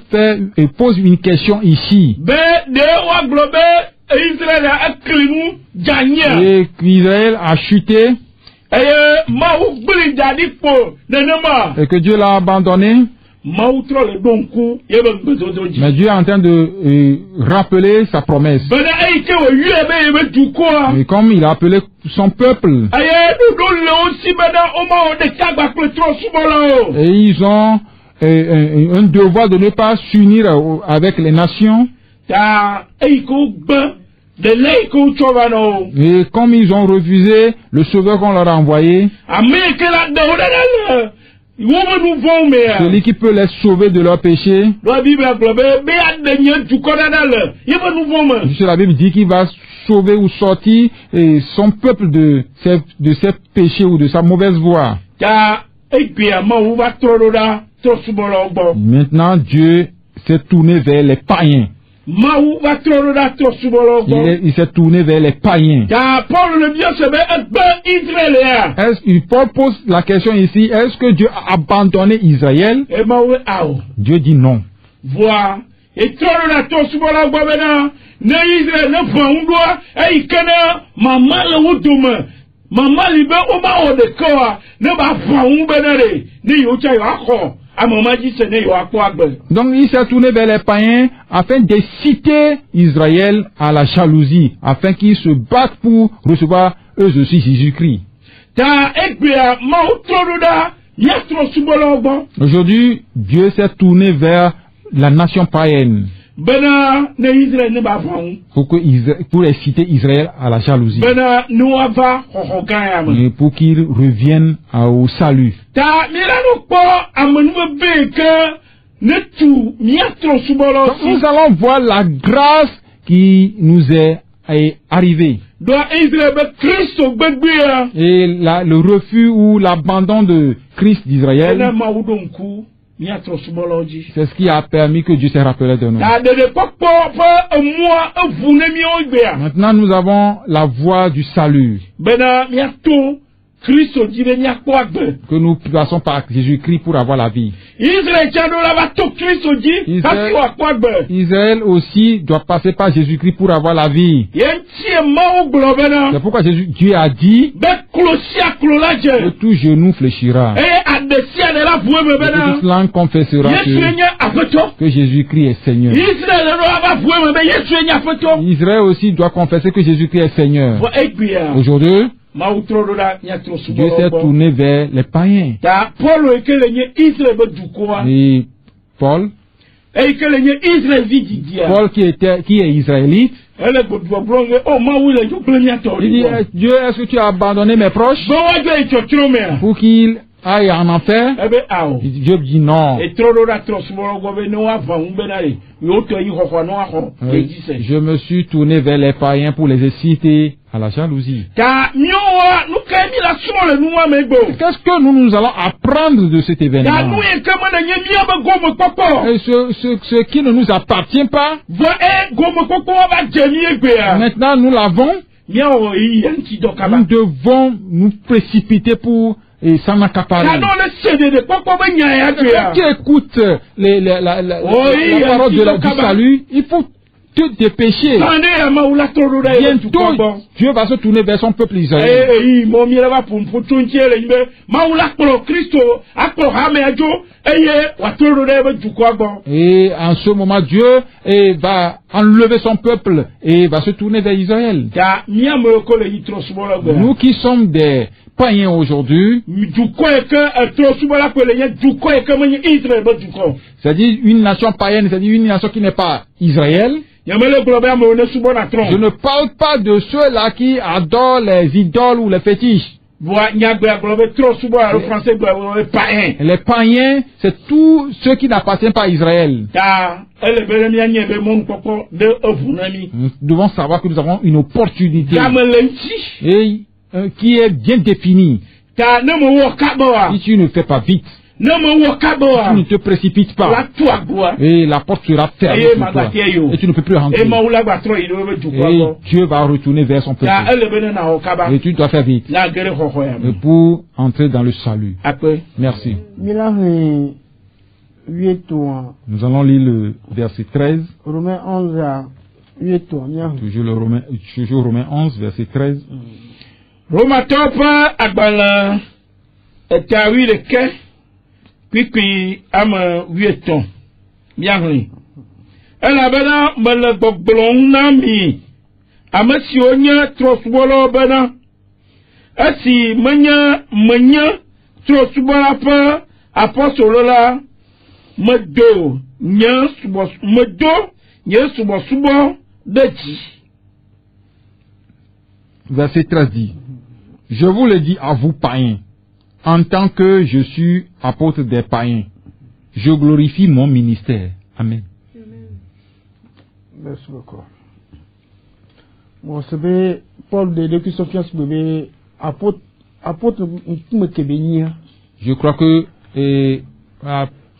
pose une question ici. Et qu'Israël a chuté. Et que Dieu l'a abandonné. Mais Dieu est en train de rappeler sa promesse. Et comme il a appelé son peuple, et ils ont un devoir de ne pas s'unir avec les nations. Et comme ils ont refusé le sauveur qu'on leur a envoyé, celui qui peut les sauver de leurs péchés, la Bible dit qu'il va sauver ou sortir son peuple de ses péchés ou de sa mauvaise voie. Maintenant, Dieu s'est tourné vers les païens. Il s'est tourné vers les païens. Paul pose la question ici, est-ce que Dieu a abandonné Israël? Dieu dit non. Donc il s'est tourné vers les païens afin d'inciter Israël à la jalousie, afin qu'ils se battent pour recevoir eux aussi Jésus-Christ. Aujourd'hui, Dieu s'est tourné vers la nation païenne pour inciter Israël à la jalousie et pour qu'ils reviennent au salut. Nous allons voir la grâce qui nous est arrivée. Et le refus ou l'abandon de Christ d'Israël, c'est ce qui a permis que Dieu s'est rappelé de nous. Maintenant, nous avons la voie du salut. Que nous passons par Jésus-Christ pour avoir la vie. Israël aussi doit passer par Jésus-Christ pour avoir la vie. C'est pourquoi Dieu a dit que tout genou fléchira. Et toute langue confessera que Jésus-Christ est Seigneur. Israël aussi doit confesser que Jésus-Christ est Seigneur. Aujourd'hui, Dieu s'est tourné vers les païens. Et Paul qui est israélite, il dit, Dieu, est-ce que tu as abandonné mes proches pour qu'ils aillent en enfer? Dieu dit non. Je me suis tourné vers les païens pour les exciter à la jalousie. Qu'est-ce que nous allons apprendre de cet événement? Et ce qui ne nous appartient pas, maintenant nous l'avons. Nous devons nous précipiter pour s'en accaparer. Qui écoute la parole du salut, il faut te dépêcher. Bientôt, Dieu va se tourner vers son peuple Israël. Et en ce moment, Dieu va enlever son peuple et va se tourner vers Israël. Nous qui sommes des païens aujourd'hui, c'est-à-dire une nation païenne, c'est-à-dire une nation qui n'est pas Israël. Je ne parle pas de ceux-là qui adorent les idoles ou les fétiches. Les païens, c'est tous ceux qui n'appartiennent pas à Israël. Nous devons savoir que nous avons une opportunité qui est bien définie. Si tu ne fais pas vite, si tu ne te précipites pas, et la porte sera fermée sur toi, et tu ne peux plus rentrer. Et Dieu va retourner vers son peuple. Et tu dois faire vite pour entrer dans le salut. Merci. Nous allons lire le verset 13. Romains 11 à 8. Toujours Romains 11, verset 13. Romatop agbala etawi leke kpikpi ame 8 miahlẽ elabena mele gbɔgblɔm na mi ame siwo nye trɔsubɔlawo bena esi menye trɔsubɔla ƒe apɔstolo la medo nye subɔsubɔ ɖe dzi. Verset 13 dit, je vous le dis à vous païens, en tant que je suis apôtre des païens, je glorifie mon ministère. Amen. Merci beaucoup. Bon, c'est Paul de Sophia, c'est apôtre je crois que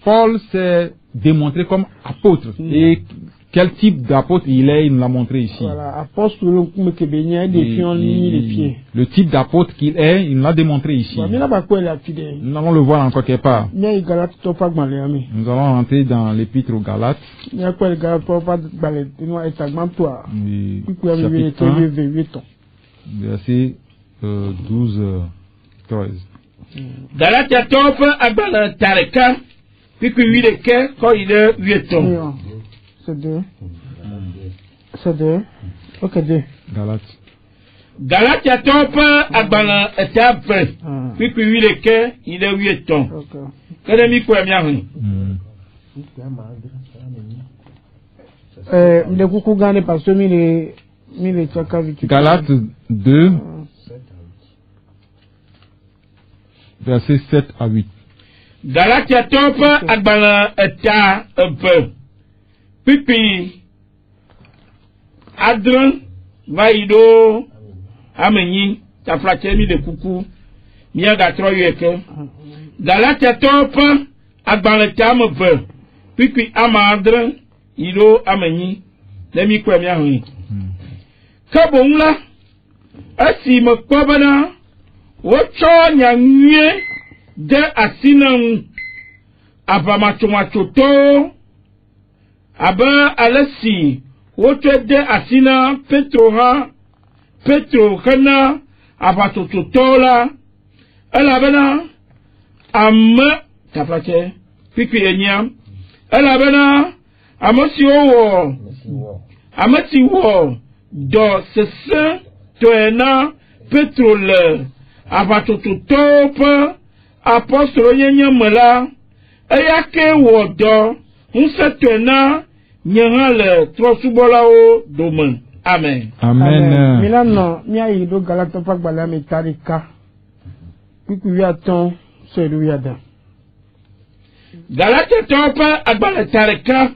Paul s'est démontré comme apôtre. Et quel type d'apôtre il est, il nous l'a montré ici. Voilà, apôtre le type d'apôtre qu'il est, il nous l'a démontré ici. Nous allons le voir encore quelque part. Nous allons rentrer dans l'épître aux Galates. Verset 12, 13. Galatia tope agbala tareka piku wideke ko ide 8 ans. C'est 2. OK, 2. Galatia tope agbala etape piku wideke ide 8 ans. OK. Kede mi ko emi ahun. Le kuku gane parce que mi chaka vitu. Galates 2 verset 7 à 8. Galatia tope agbala eta peu. Pipi adran vaido amenyi taflache mi de kuku mi aga troyeke. Galatia tope agbala eta peu. Pipi amadran ido amenyi demi kwa mi ahun. Kabon la asi me kwabana wocho nyanye de asinan abamachomachoto aba alasi wocho de asina petro kana abatotola elabena amma taplache pipi enyam elabena amasi wo do sese toena petrole abatotopa apostolo yenye mela eyake wo do unsetena nyanga le trosubolawo domain. Amen. Amen. Milano mia ido Galata pa gbala mi tarika piku wi aton so ido wi ada Galata topa agbala tarika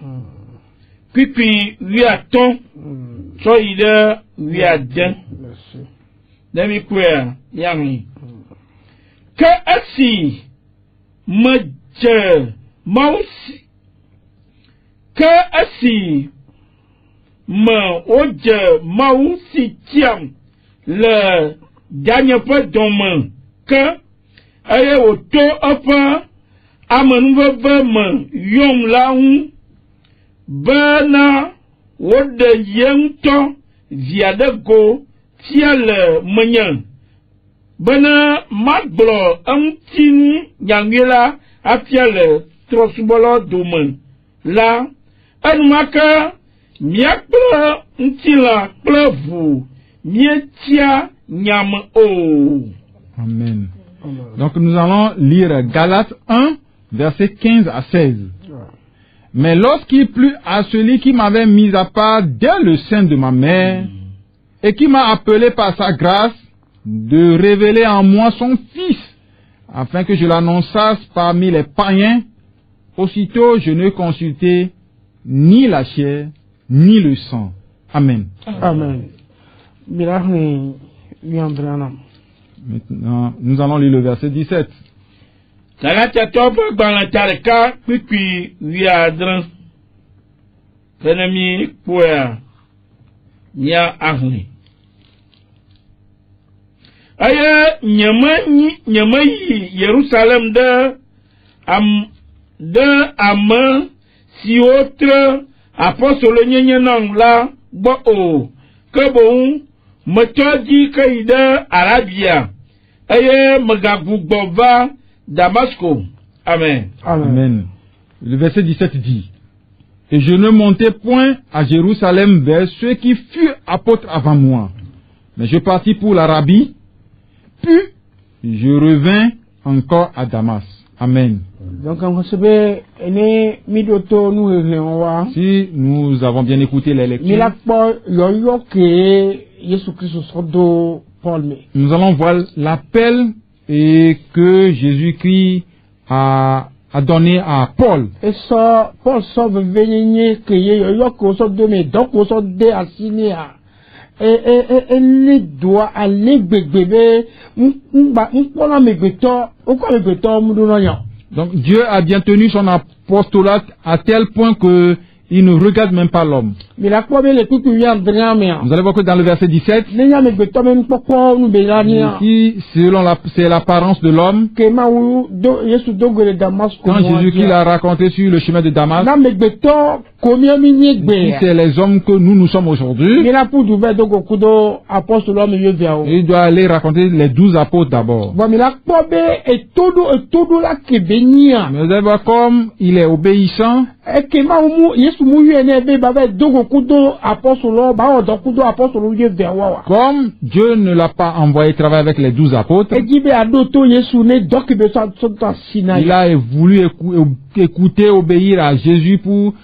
piku wi aton so ido wi ada. Demi kwea yangi ka asi maje mausi ka asi ma oje mausi tiam le gagne pas domain ka aye oto apa amanu bama yom laun bana wode yento ziade go tiale menyan bana maglo amtini nyangela atiale trosubolo domain la anmaka miakla ntila plevu mietia nyam o. Amen. Donc nous allons lire Galates 1 verset 15 à 16. Mais lorsqu'il plut à celui qui m'avait mis à part dès le sein de ma mère et qui m'a appelé par sa grâce de révéler en moi son Fils, afin que je l'annonçasse parmi les païens, aussitôt je ne consultai ni la chair, ni le sang. Amen. Amen. Maintenant, nous allons lire le verset 17. Galatia topa dans la tareka pipi wiadran penemi poa nya ahni aya nyama yi Yerusalem de am si autre apostole nyenye nang la bo o que bon metoji kaida Arabia aya magagu bova Damasco Amen. Amen. Le verset 17 dit: Et je ne montai point à Jérusalem vers ceux qui furent apôtres avant moi, mais je partis pour l'Arabie, puis je revins encore à Damas. Amen. Donc, si nous avons bien écouté les lectures, nous allons voir l'appel et que Jésus-Christ a donné à Paul. Et ça, Paul s'en veut venir que les doigts aller bébé, donc Dieu a bien tenu son apostolat à tel point que il ne regarde même pas l'homme. Vous allez voir que dans le verset 17, ici, c'est l'apparence de l'homme. Quand Jésus-Christ l'a raconté sur le chemin de Damas, c'est les hommes que nous sommes aujourd'hui. Il doit aller raconter les 12 apôtres d'abord. Mais vous allez voir comme il est obéissant. Comme Dieu ne l'a pas envoyé travailler avec les 12 apôtres, il a voulu écouter, obéir à Jésus pour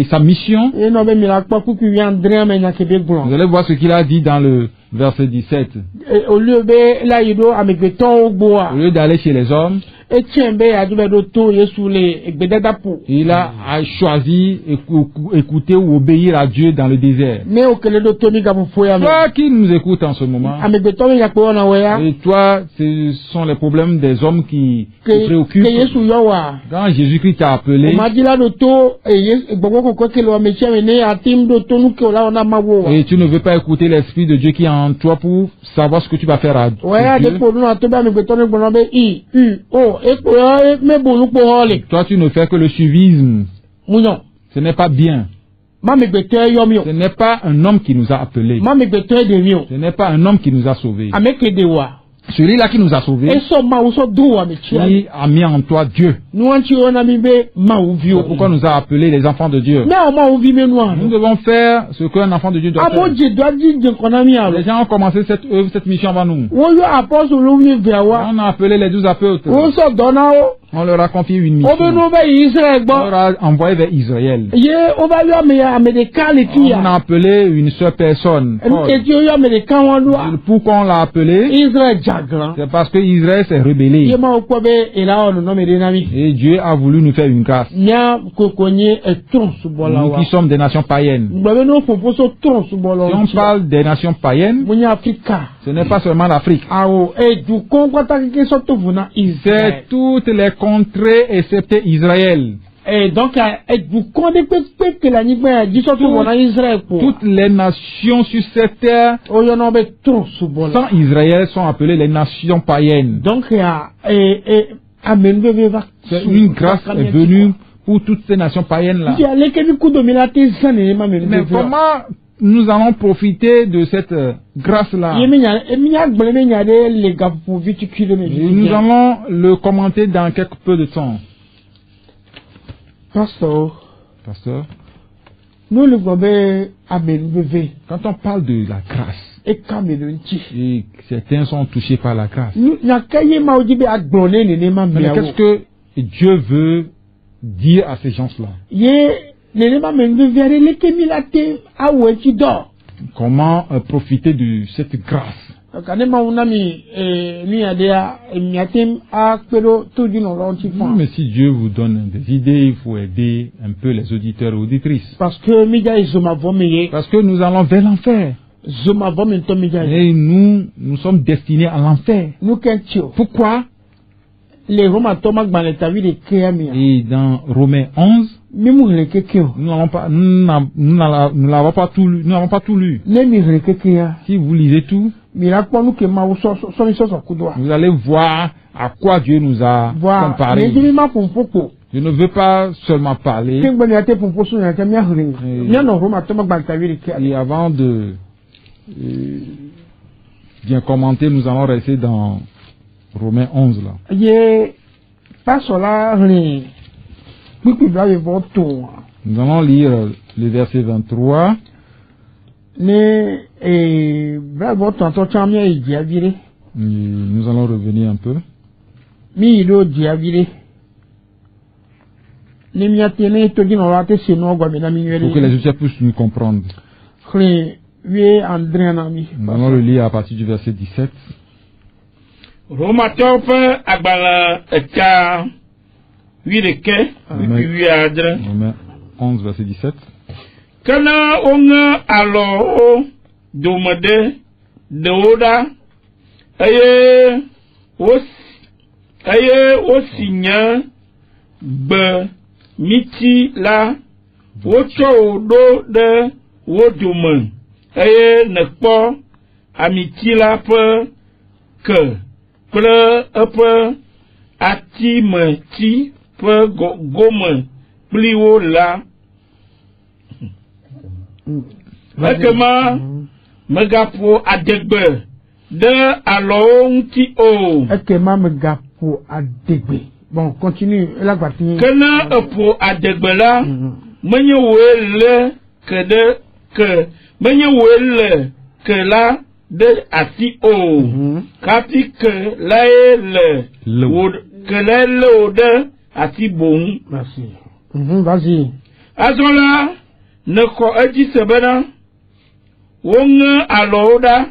sa mission. Vous allez voir ce qu'il a dit dans le verset 17. Au lieu d'aller chez les hommes, il a choisi écouter ou obéir à Dieu dans le désert. Toi qui nous écoutes en ce moment, et toi, ce sont les problèmes des hommes qui te préoccupent. Quand Jésus-Christ t'a appelé, et tu ne veux pas écouter l'Esprit de Dieu qui est en toi pour savoir ce que tu vas faire à Dieu. Toi, tu ne fais que le suivisme. Ce n'est pas bien. Ce n'est pas un homme qui nous a appelés. Ce n'est pas un homme qui nous a sauvés. Celui-là qui nous a sauvés, qui a mis en toi Dieu. C'est pourquoi nous a appelés les enfants de Dieu. Nous devons faire ce qu'un enfant de Dieu doit faire. Les gens ont commencé cette mission avant nous. On a appelé les 12 apôtres. On leur a confié une mission. On leur a envoyé vers Israël. On a appelé une seule personne, Paul. Pourquoi on l'a appelé? C'est parce que Israël s'est rebellé. Et Dieu a voulu nous faire une grâce. Nous qui sommes des nations païennes. Si on parle des nations païennes, ce n'est pas seulement l'Afrique. C'est toutes les contrées excepté Israël. Et donc, toutes les nations sur cette terre sans Israël sont appelées les nations païennes. Donc, une grâce est venue pour toutes ces nations païennes-là. Mais comment nous allons profiter de cette grâce-là? Nous allons le commenter dans quelque peu de temps. Pasteur, quand on parle de la grâce, et certains sont touchés par la grâce, mais qu'est-ce que Dieu veut dire à ces gens-là? Comment profiter de cette grâce? Mais si Dieu vous donne des idées, il faut aider un peu les auditeurs et auditrices. Parce que nous allons vers l'enfer. Et nous sommes destinés à l'enfer. Pourquoi? Et dans Romains 11, nous n'avons pas tout lu. Si vous lisez tout, vous allez voir à quoi Dieu nous a comparé. Je ne veux pas seulement parler. Et avant de bien commenter, nous allons rester dans Romains 11 là. Nous allons lire le verset 23. Nous allons revenir un peu. Pour que les auditeurs puissent nous comprendre. Nous allons le lire à partir du verset 17. Romains 11, verset 17. Kana onga alo domade deoda aye osinya be miti la wocho do de wodume aye nekpo amiti la pe ke ple pe ati meti pe gome pliwo la Ekema megapo adegbe de alonti o. Ekema megapo adegbe. Bon, continue. La partie. Kena epo adegbe la menye wele ke de ke menye wele ke la de ati o. Kapi ke la le ke la le de ati bon. Merci. Vas-y. Azola neko eji sebena wonga aloda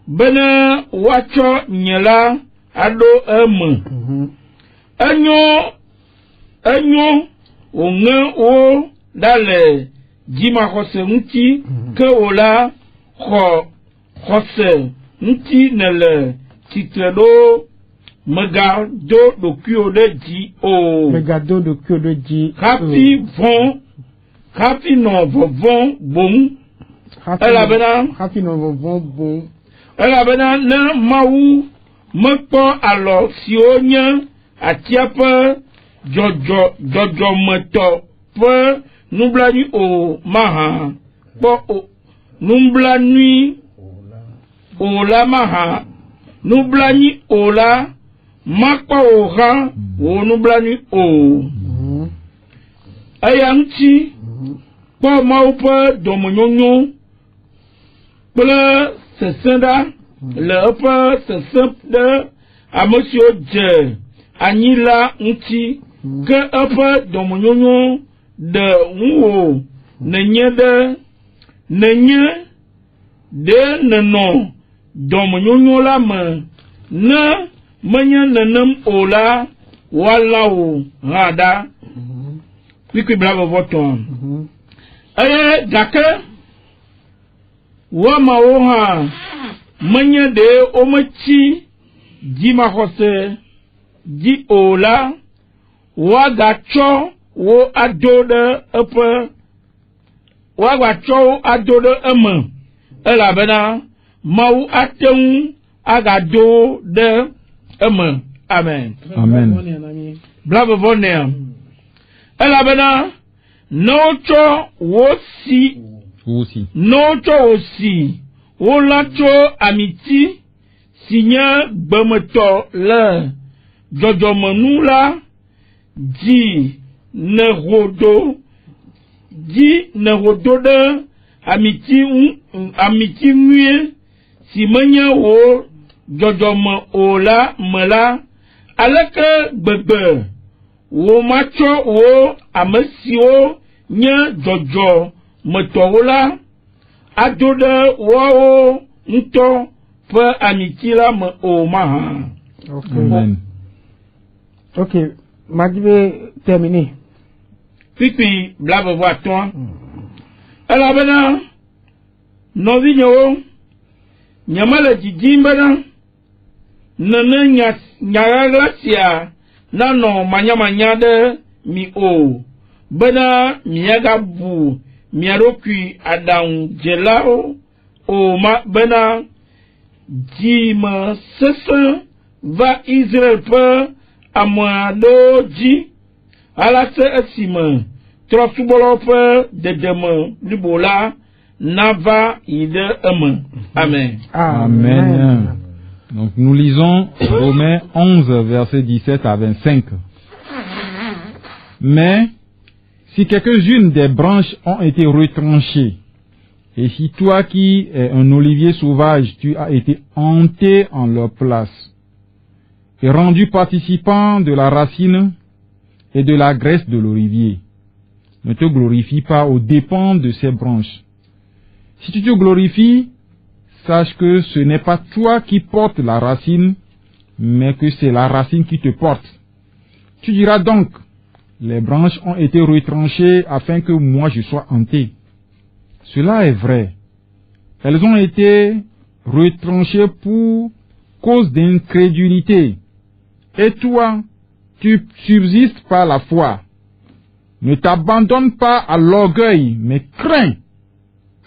bena wacho nyela ado enyo wonga o dale jima hose nti ke ola hose nti nele titredo mega do kyo de ji o mega do kyo de ji Happy no vovon bon. Happy no vovon bon. Elabena na mawu mekpo alo si onya atiapa jojo meto pe nublani o maha po nublani ola maha nublani ola makpa oha o nublani o ayanti po maupa domonyonyo ple sesenda le pa sesepde amosio je anila nti ke apa domonyonyo de wo nenye de neno domonyonyo la me na menya nenem ola walao rada Quick bravo voton. Dake wama oha manya de omachi jima hose ji ola wagacho wo adode epe wagacho adode eme elabena mau ateng agado de eme. Amen. Amen. Bravo vonia. Elabena nocho wosi wolacho amiti sinya gbemeto le jojomenula di nehodo de amiti mue simenya wo jojome ola mela aleke gbegbe wo macho wo amesio nye jojo metola adode wo nto pe amitila me o maha. Amen. Ok, Madibe terminé. Puis blabbe voir toi. Elabena novinyo nyamala jijimbana nana nyaglasia nano manya de mi o bena miyaga bu miarokui adan jelao o ma bena jima sese va Israel pe amado ji ala se esima trofubolo pe de deme libola nava ide eme. Amen. Amen. Donc nous lisons Romains 11, versets 17 à 25. Mais si quelques-unes des branches ont été retranchées, et si toi qui es un olivier sauvage, tu as été hanté en leur place, et rendu participant de la racine et de la graisse de l'olivier, ne te glorifie pas aux dépens de ces branches. Si tu te glorifies, sache que ce n'est pas toi qui portes la racine, mais que c'est la racine qui te porte. Tu diras donc, les branches ont été retranchées afin que moi je sois hanté. Cela est vrai. Elles ont été retranchées pour cause d'incrédulité. Et toi, tu subsistes par la foi. Ne t'abandonne pas à l'orgueil, mais crains.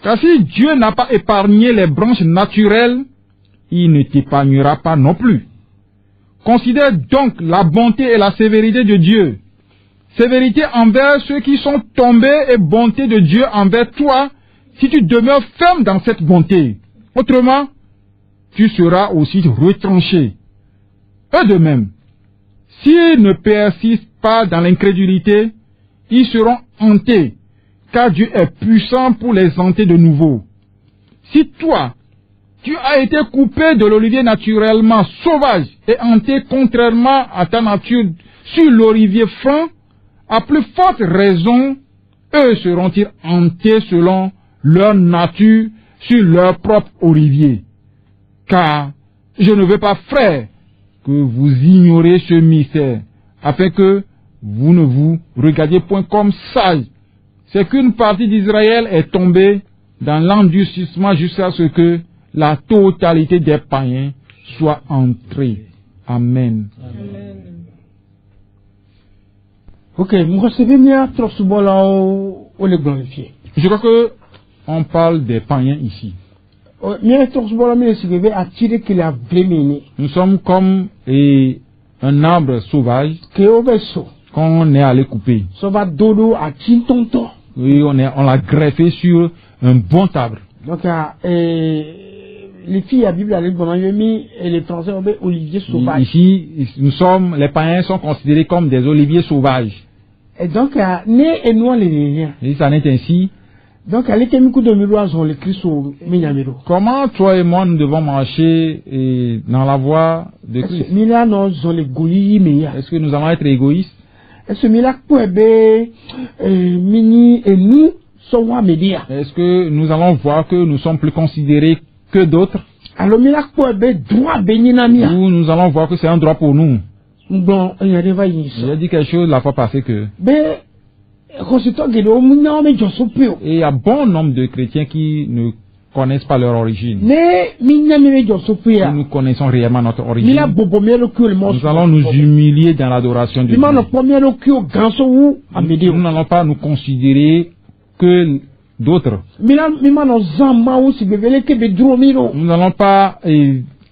Car si Dieu n'a pas épargné les branches naturelles, il ne t'épargnera pas non plus. Considère donc la bonté et la sévérité de Dieu. Sévérité envers ceux qui sont tombés et bonté de Dieu envers toi, si tu demeures ferme dans cette bonté. Autrement, tu seras aussi retranché. Eux de même, s'ils ne persistent pas dans l'incrédulité, ils seront hantés, car Dieu est puissant pour les hanter de nouveau. Si toi, tu as été coupé de l'olivier naturellement sauvage et hanté contrairement à ta nature sur l'olivier franc, à plus forte raison, eux seront-ils hantés selon leur nature sur leur propre olivier. Car je ne veux pas, frères, que vous ignorez ce mystère, afin que vous ne vous regardiez point comme sages. C'est qu'une partie d'Israël est tombée dans l'endurcissement jusqu'à ce que la totalité des païens soit entrée. Amen. Amen. Ok, moi c'est bien trop souvent là où les glorifier. Je crois que on parle des païens ici. Nous sommes comme un arbre sauvage qu'on est allé couper. Oui, on l'a greffé sur un bon arbre. Donc, les filles à Bible, et les Français ont olivier sauvage. Ici, les païens sont considérés comme des oliviers sauvages. Et donc, et nous, et ça n'est ainsi. Donc, comment toi et moi nous devons marcher dans la voie de Christ? Est-ce que nous allons être égoïstes? Est-ce que nous allons voir que nous sommes plus considérés que d'autres? Ou nous allons voir que c'est un droit pour nous? J'ai dit quelque chose la fois passée que et il y a bon nombre de chrétiens qui ne connaissent pas leur origine. Nous connaissons réellement notre origine. Nous allons nous humilier dans l'adoration de Dieu. Nous n'allons pas nous considérer que d'autres. Nous n'allons pas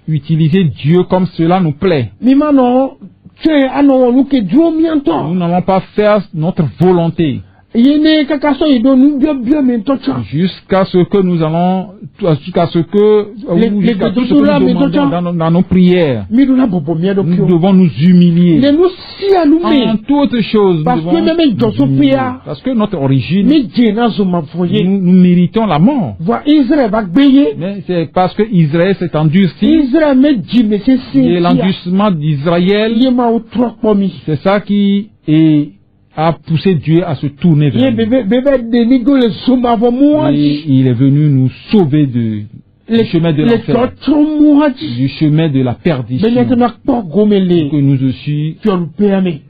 utiliser Dieu comme cela nous plaît. Nous n'allons pas faire notre volonté. Jusqu'à ce que nous allons, jusqu'à ce que dans nos prières, nous devons nous humilier. En toutes choses, parce que notre origine, nous méritons la mort. Mais c'est parce que Israël s'est endurci. Et l'endurcissement d'Israël, c'est ça qui a poussé Dieu à se tourner vers nous. Et il est venu nous sauver du chemin de l'enfer, du chemin de la perdition, que nous aussi,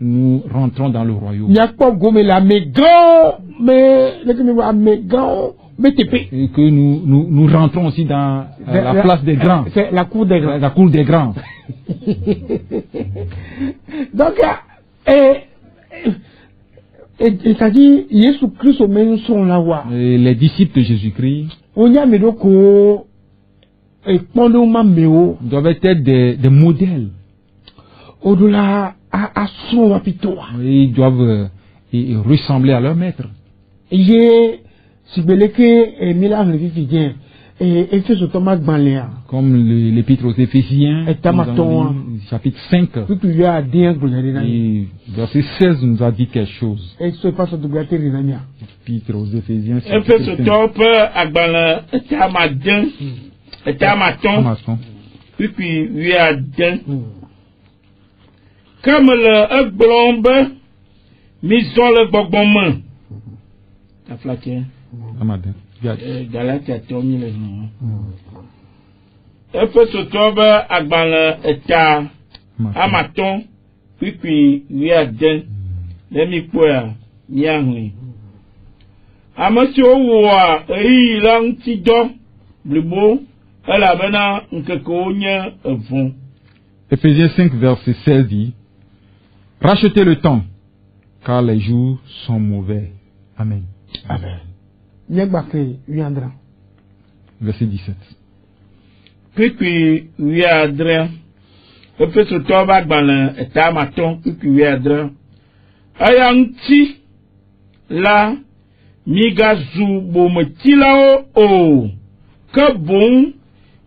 nous rentrons dans le royaume. Et que nous rentrons aussi dans la place des grands. La cour des grands. La cour des grands. Donc, c'est-à-dire, Jésus-Christ les disciples de Jésus-Christ doivent être des modèles. Ils doivent ressembler à leur maître. Comme l'épître aux Éphésiens, chapitre 5, et verset 16 nous a dit quelque chose. L'épître aux Éphésiens, chapitre 5. Comme le glombe, maison le bobon. La flaque. Galate a tourné le nom. Epheso tobe agbala eta amaton puis riaden lemi poa miahwe. Amasi owa eyi lang tido blibo ala bana nkeko nya evon. Ephésiens 5 verset 16 dit: rachetez le temps car les jours sont mauvais. Amen. Amen. Verset 17. Puis riadre Epheso tobe agbala eta amaton puis riadre ayanti la migazu bometila o que bon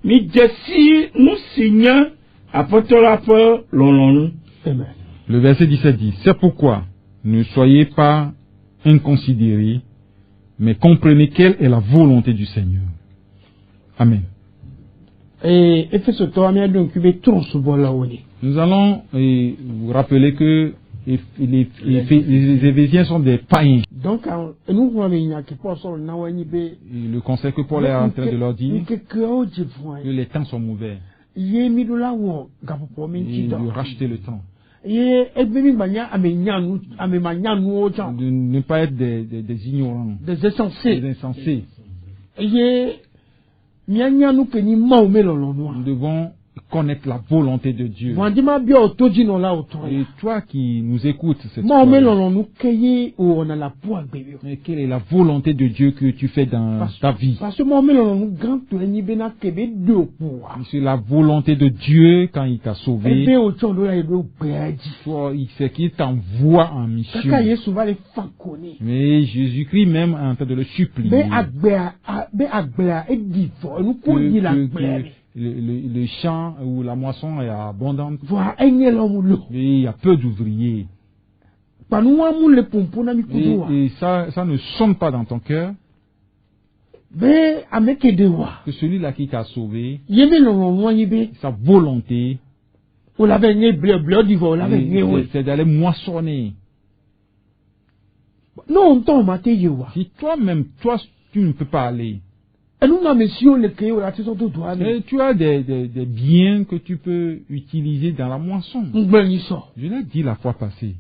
mi jesi nous signe apôtre l'on. Amen. Le verset 17 dit: c'est pourquoi ne soyez pas inconsidérés, mais comprenez quelle est la volonté du Seigneur. Amen. Nous allons vous rappeler que les Éphésiens sont des païens. Donc, Le conseil que Paul est en train de leur dire, que les temps sont mauvais. Et de racheter le temps. De ne pas être des ignorants, des insensés. Nous devons connaître la volonté de Dieu. Et toi qui nous écoutes cette soirée, mais quelle est la volonté de Dieu que tu fais dans ta vie? C'est la volonté de Dieu quand il t'a sauvé. C'est qu'il t'envoie en mission. Mais Jésus-Christ même est en train de le supplier. Le champ ou la moisson est abondante, mais il y a peu d'ouvriers. Et ça ne sonne pas dans ton cœur que celui-là qui t'a sauvé, sa volonté, c'est d'aller moissonner. Si toi-même, tu ne peux pas aller, et tu as des biens que tu peux utiliser dans la moisson. Je l'ai dit la fois passée.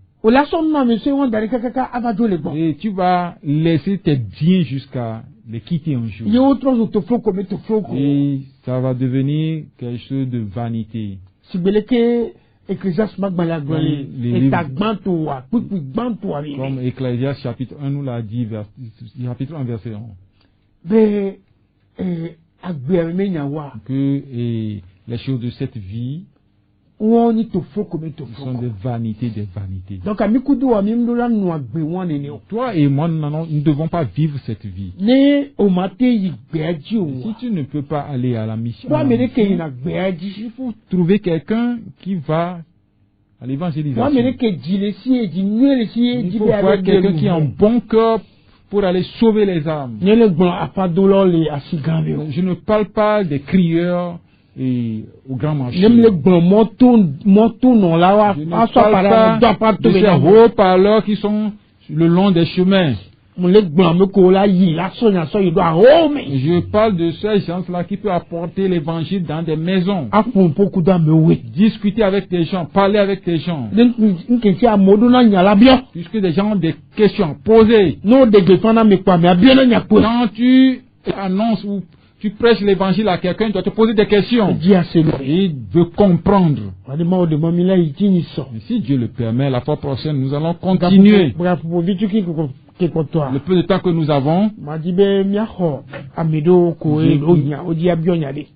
Et tu vas laisser tes biens jusqu'à les quitter un jour. Et ça va devenir quelque chose de vanité. Comme Ecclésiaste chapitre 1 nous l'a dit, chapitre 1 verset 1. Que les choses de cette vie sont des vanités. Donc, toi et moi, nous ne devons pas vivre cette vie. Si tu ne peux pas aller à la mission, il faut trouver quelqu'un qui va à l'évangélisation. Il faut voir quelqu'un qui a un bon cœur pour aller sauver les âmes. Je ne parle pas des crieurs et au grand marché. Je ne parle pas de ces haut-parleurs qui sont le long des chemins. Je parle de ces gens-là qui peuvent apporter l'évangile dans des maisons. Discuter avec des gens, parler avec des gens. Puisque des gens ont des questions à poser. Quand tu annonces ou tu prêches l'évangile à quelqu'un, tu dois te poser des questions. Il veut comprendre. Et si Dieu le permet, la fois prochaine, nous allons continuer. Le peu de temps que nous avons,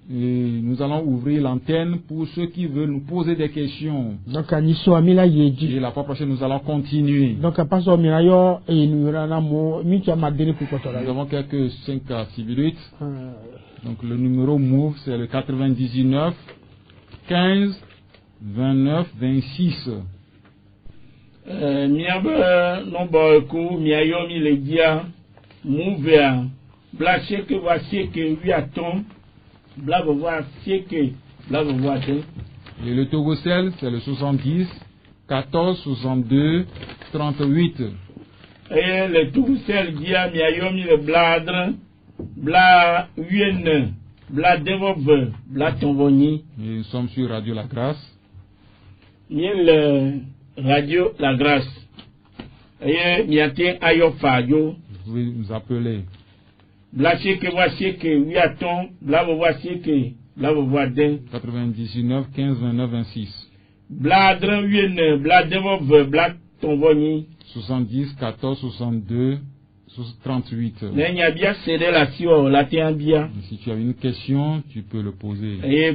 nous allons ouvrir l'antenne pour ceux qui veulent nous poser des questions. Donc, et la fois prochaine, nous allons continuer. Donc, nous avons quelques 5 à 6 minutes. Donc, le numéro Move, c'est le 99 15 29 26. Miabe nombre ku miayomi le dia Move blaché que voici que 8 attends bla voir c'est que bla voir. Et le Togocel, c'est le 70 14 62 38. Et le Togocel dia miayomi le bladre bla 8 bla devove bla tonvoni. Nous sommes sur Radio La Grâce. Le Radio La Grâce. Et miaté ayofayo. Vous pouvez nous appeler. Blaché que voici que 8 attends bla voici que bla voir 99 15 29 26. Bladre 8 bla devove bla tonvoni. 70 14 62 38. Si tu as une question, tu peux le poser. Et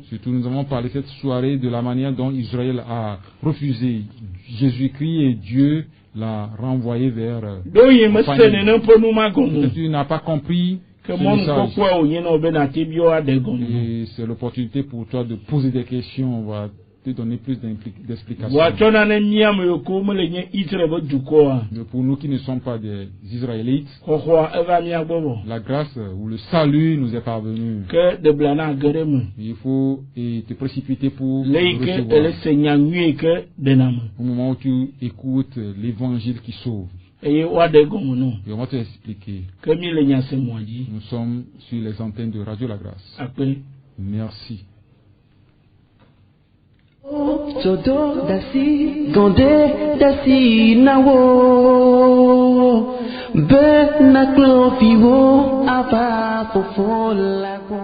surtout, nous avons parlé cette soirée de la manière dont Israël a refusé Jésus-Christ et Dieu l'a renvoyé vers. Tu n'as pas compris. Et c'est l'opportunité pour toi de poser des questions. On va te donner plus d'explications. Mais pour nous qui ne sommes pas des Israélites, la grâce ou le salut nous est parvenu. Il faut te précipiter pour le recevoir. Au moment où tu écoutes l'évangile qui sauve. Et on va te expliquer. Nous sommes sur les antennes de Radio La Grâce. Merci. Todo dasi gonde dasi nawo be na klofiwo ava fofola ko.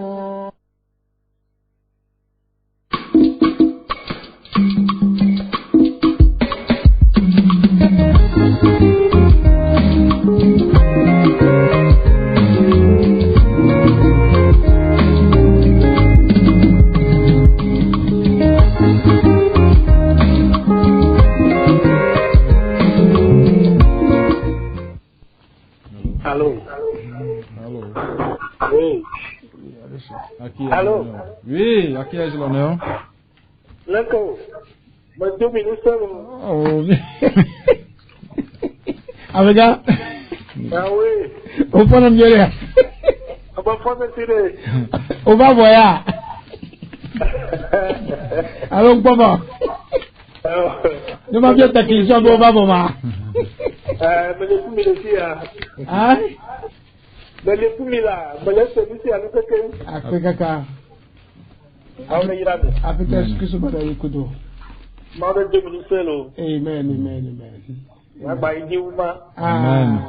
Allô? Oui, à qui ai-je l'honneur? D'accord. Monsieur le ministre. Oh, avec ça? Ah oui. On peut nous dire. On va faire tirer. On va voir. Alors, papa. Je m'en viens ta question, on va voir. Mais les fous, mais hein? Mais les fous, là, mais les services, à nous, Africa. Africa, excuse moi d'aller couteau. Amen. Amen. Africa. Amen.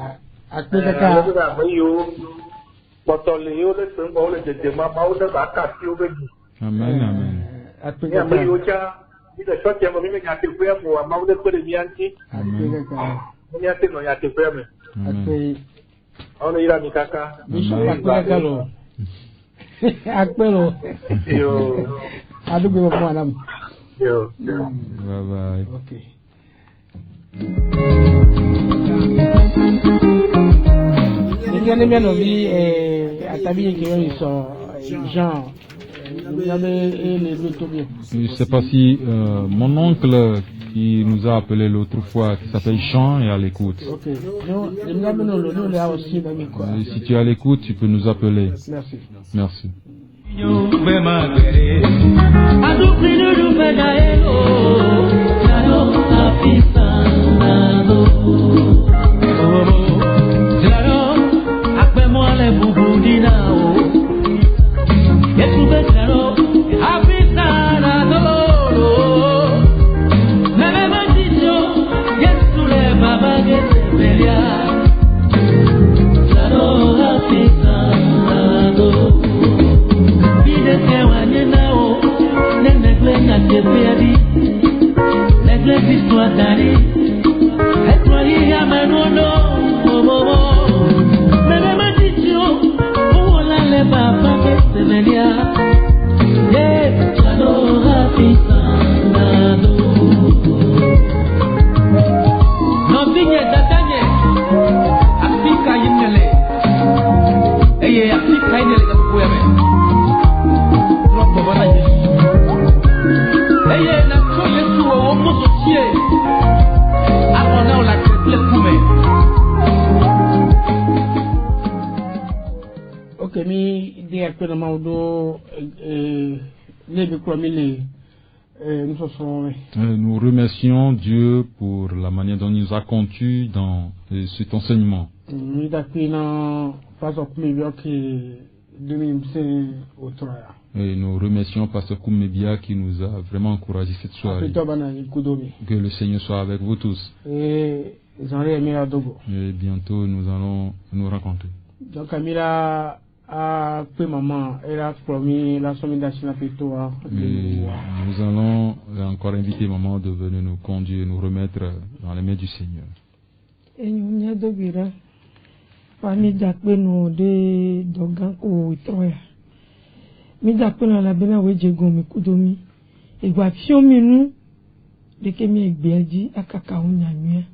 Akpelo. Yo. Adugbe mo madam. Yo. Bye bye. Okay. Ngene meno bi atabi ke yo so Jean. Je ne sais pas si mon oncle qui nous a appelé l'autre fois, qui s'appelle Jean, est à l'écoute. Okay. Si tu es à l'écoute, tu peux nous appeler. Merci. Merci. Yes, Nous remercions Dieu pour la manière dont il nous a conduits dans cet enseignement. Et nous remercions Pasteur Koumebia qui nous a vraiment encouragé cette soirée. Que le Seigneur soit avec vous tous. Et bientôt nous allons nous rencontrer. Donc Camila a pris maman, elle a promis la sommation à toi. Nous allons encore inviter maman de venir nous conduire et nous remettre dans les mains du Seigneur. Et nous avons dit parmi les nous de Dogan ou Troya. Mais d'après la bena wejego mi kudomi. Et voici nous de que mi egbeji akaka unyamia.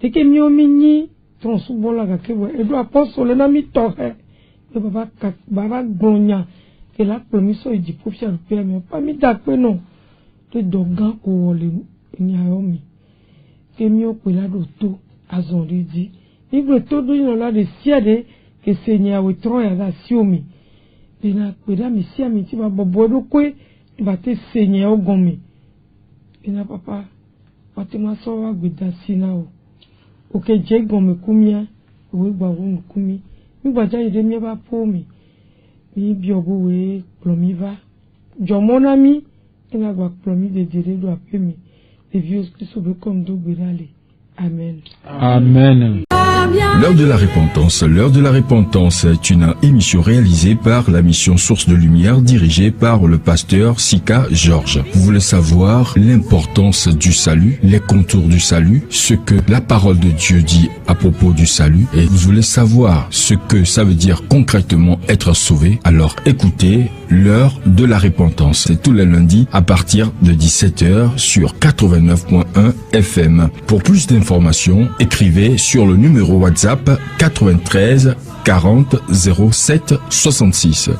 De que mi omini ton subola ga ke et doit apostole na mi tohe. Et baba gonya que la promiso di profia le père mais pas mi d'après non. De Dogan ou le nyaomi. Que mi o pela do to azonri di. Ibre todo ino la de siade que Seigneur we Troya la siomi. Et na peda mi si ami ti ba bobo do kwe ba te Seigneur ogomi. Et na papa Fatima so wa gbeda sina o ke je gomi kumia o gba wo kumi mi gba jaye de mi ba po mi bi obo we plomi va jomona mi ina gba plomi de dire do ape mi de vieux qui sobe comme do gbedale. Amen. Amen. L'heure de la repentance est une émission réalisée par la mission Source de Lumière dirigée par le pasteur Sika Georges. Vous voulez savoir l'importance du salut, les contours du salut, ce que la parole de Dieu dit à propos du salut et vous voulez savoir ce que ça veut dire concrètement être sauvé, alors écoutez l'heure de la repentance. C'est tous les lundis à partir de 17h sur 89.1 FM. Pour plus d'informations, écrivez sur le numéro WhatsApp 93 40 07 66.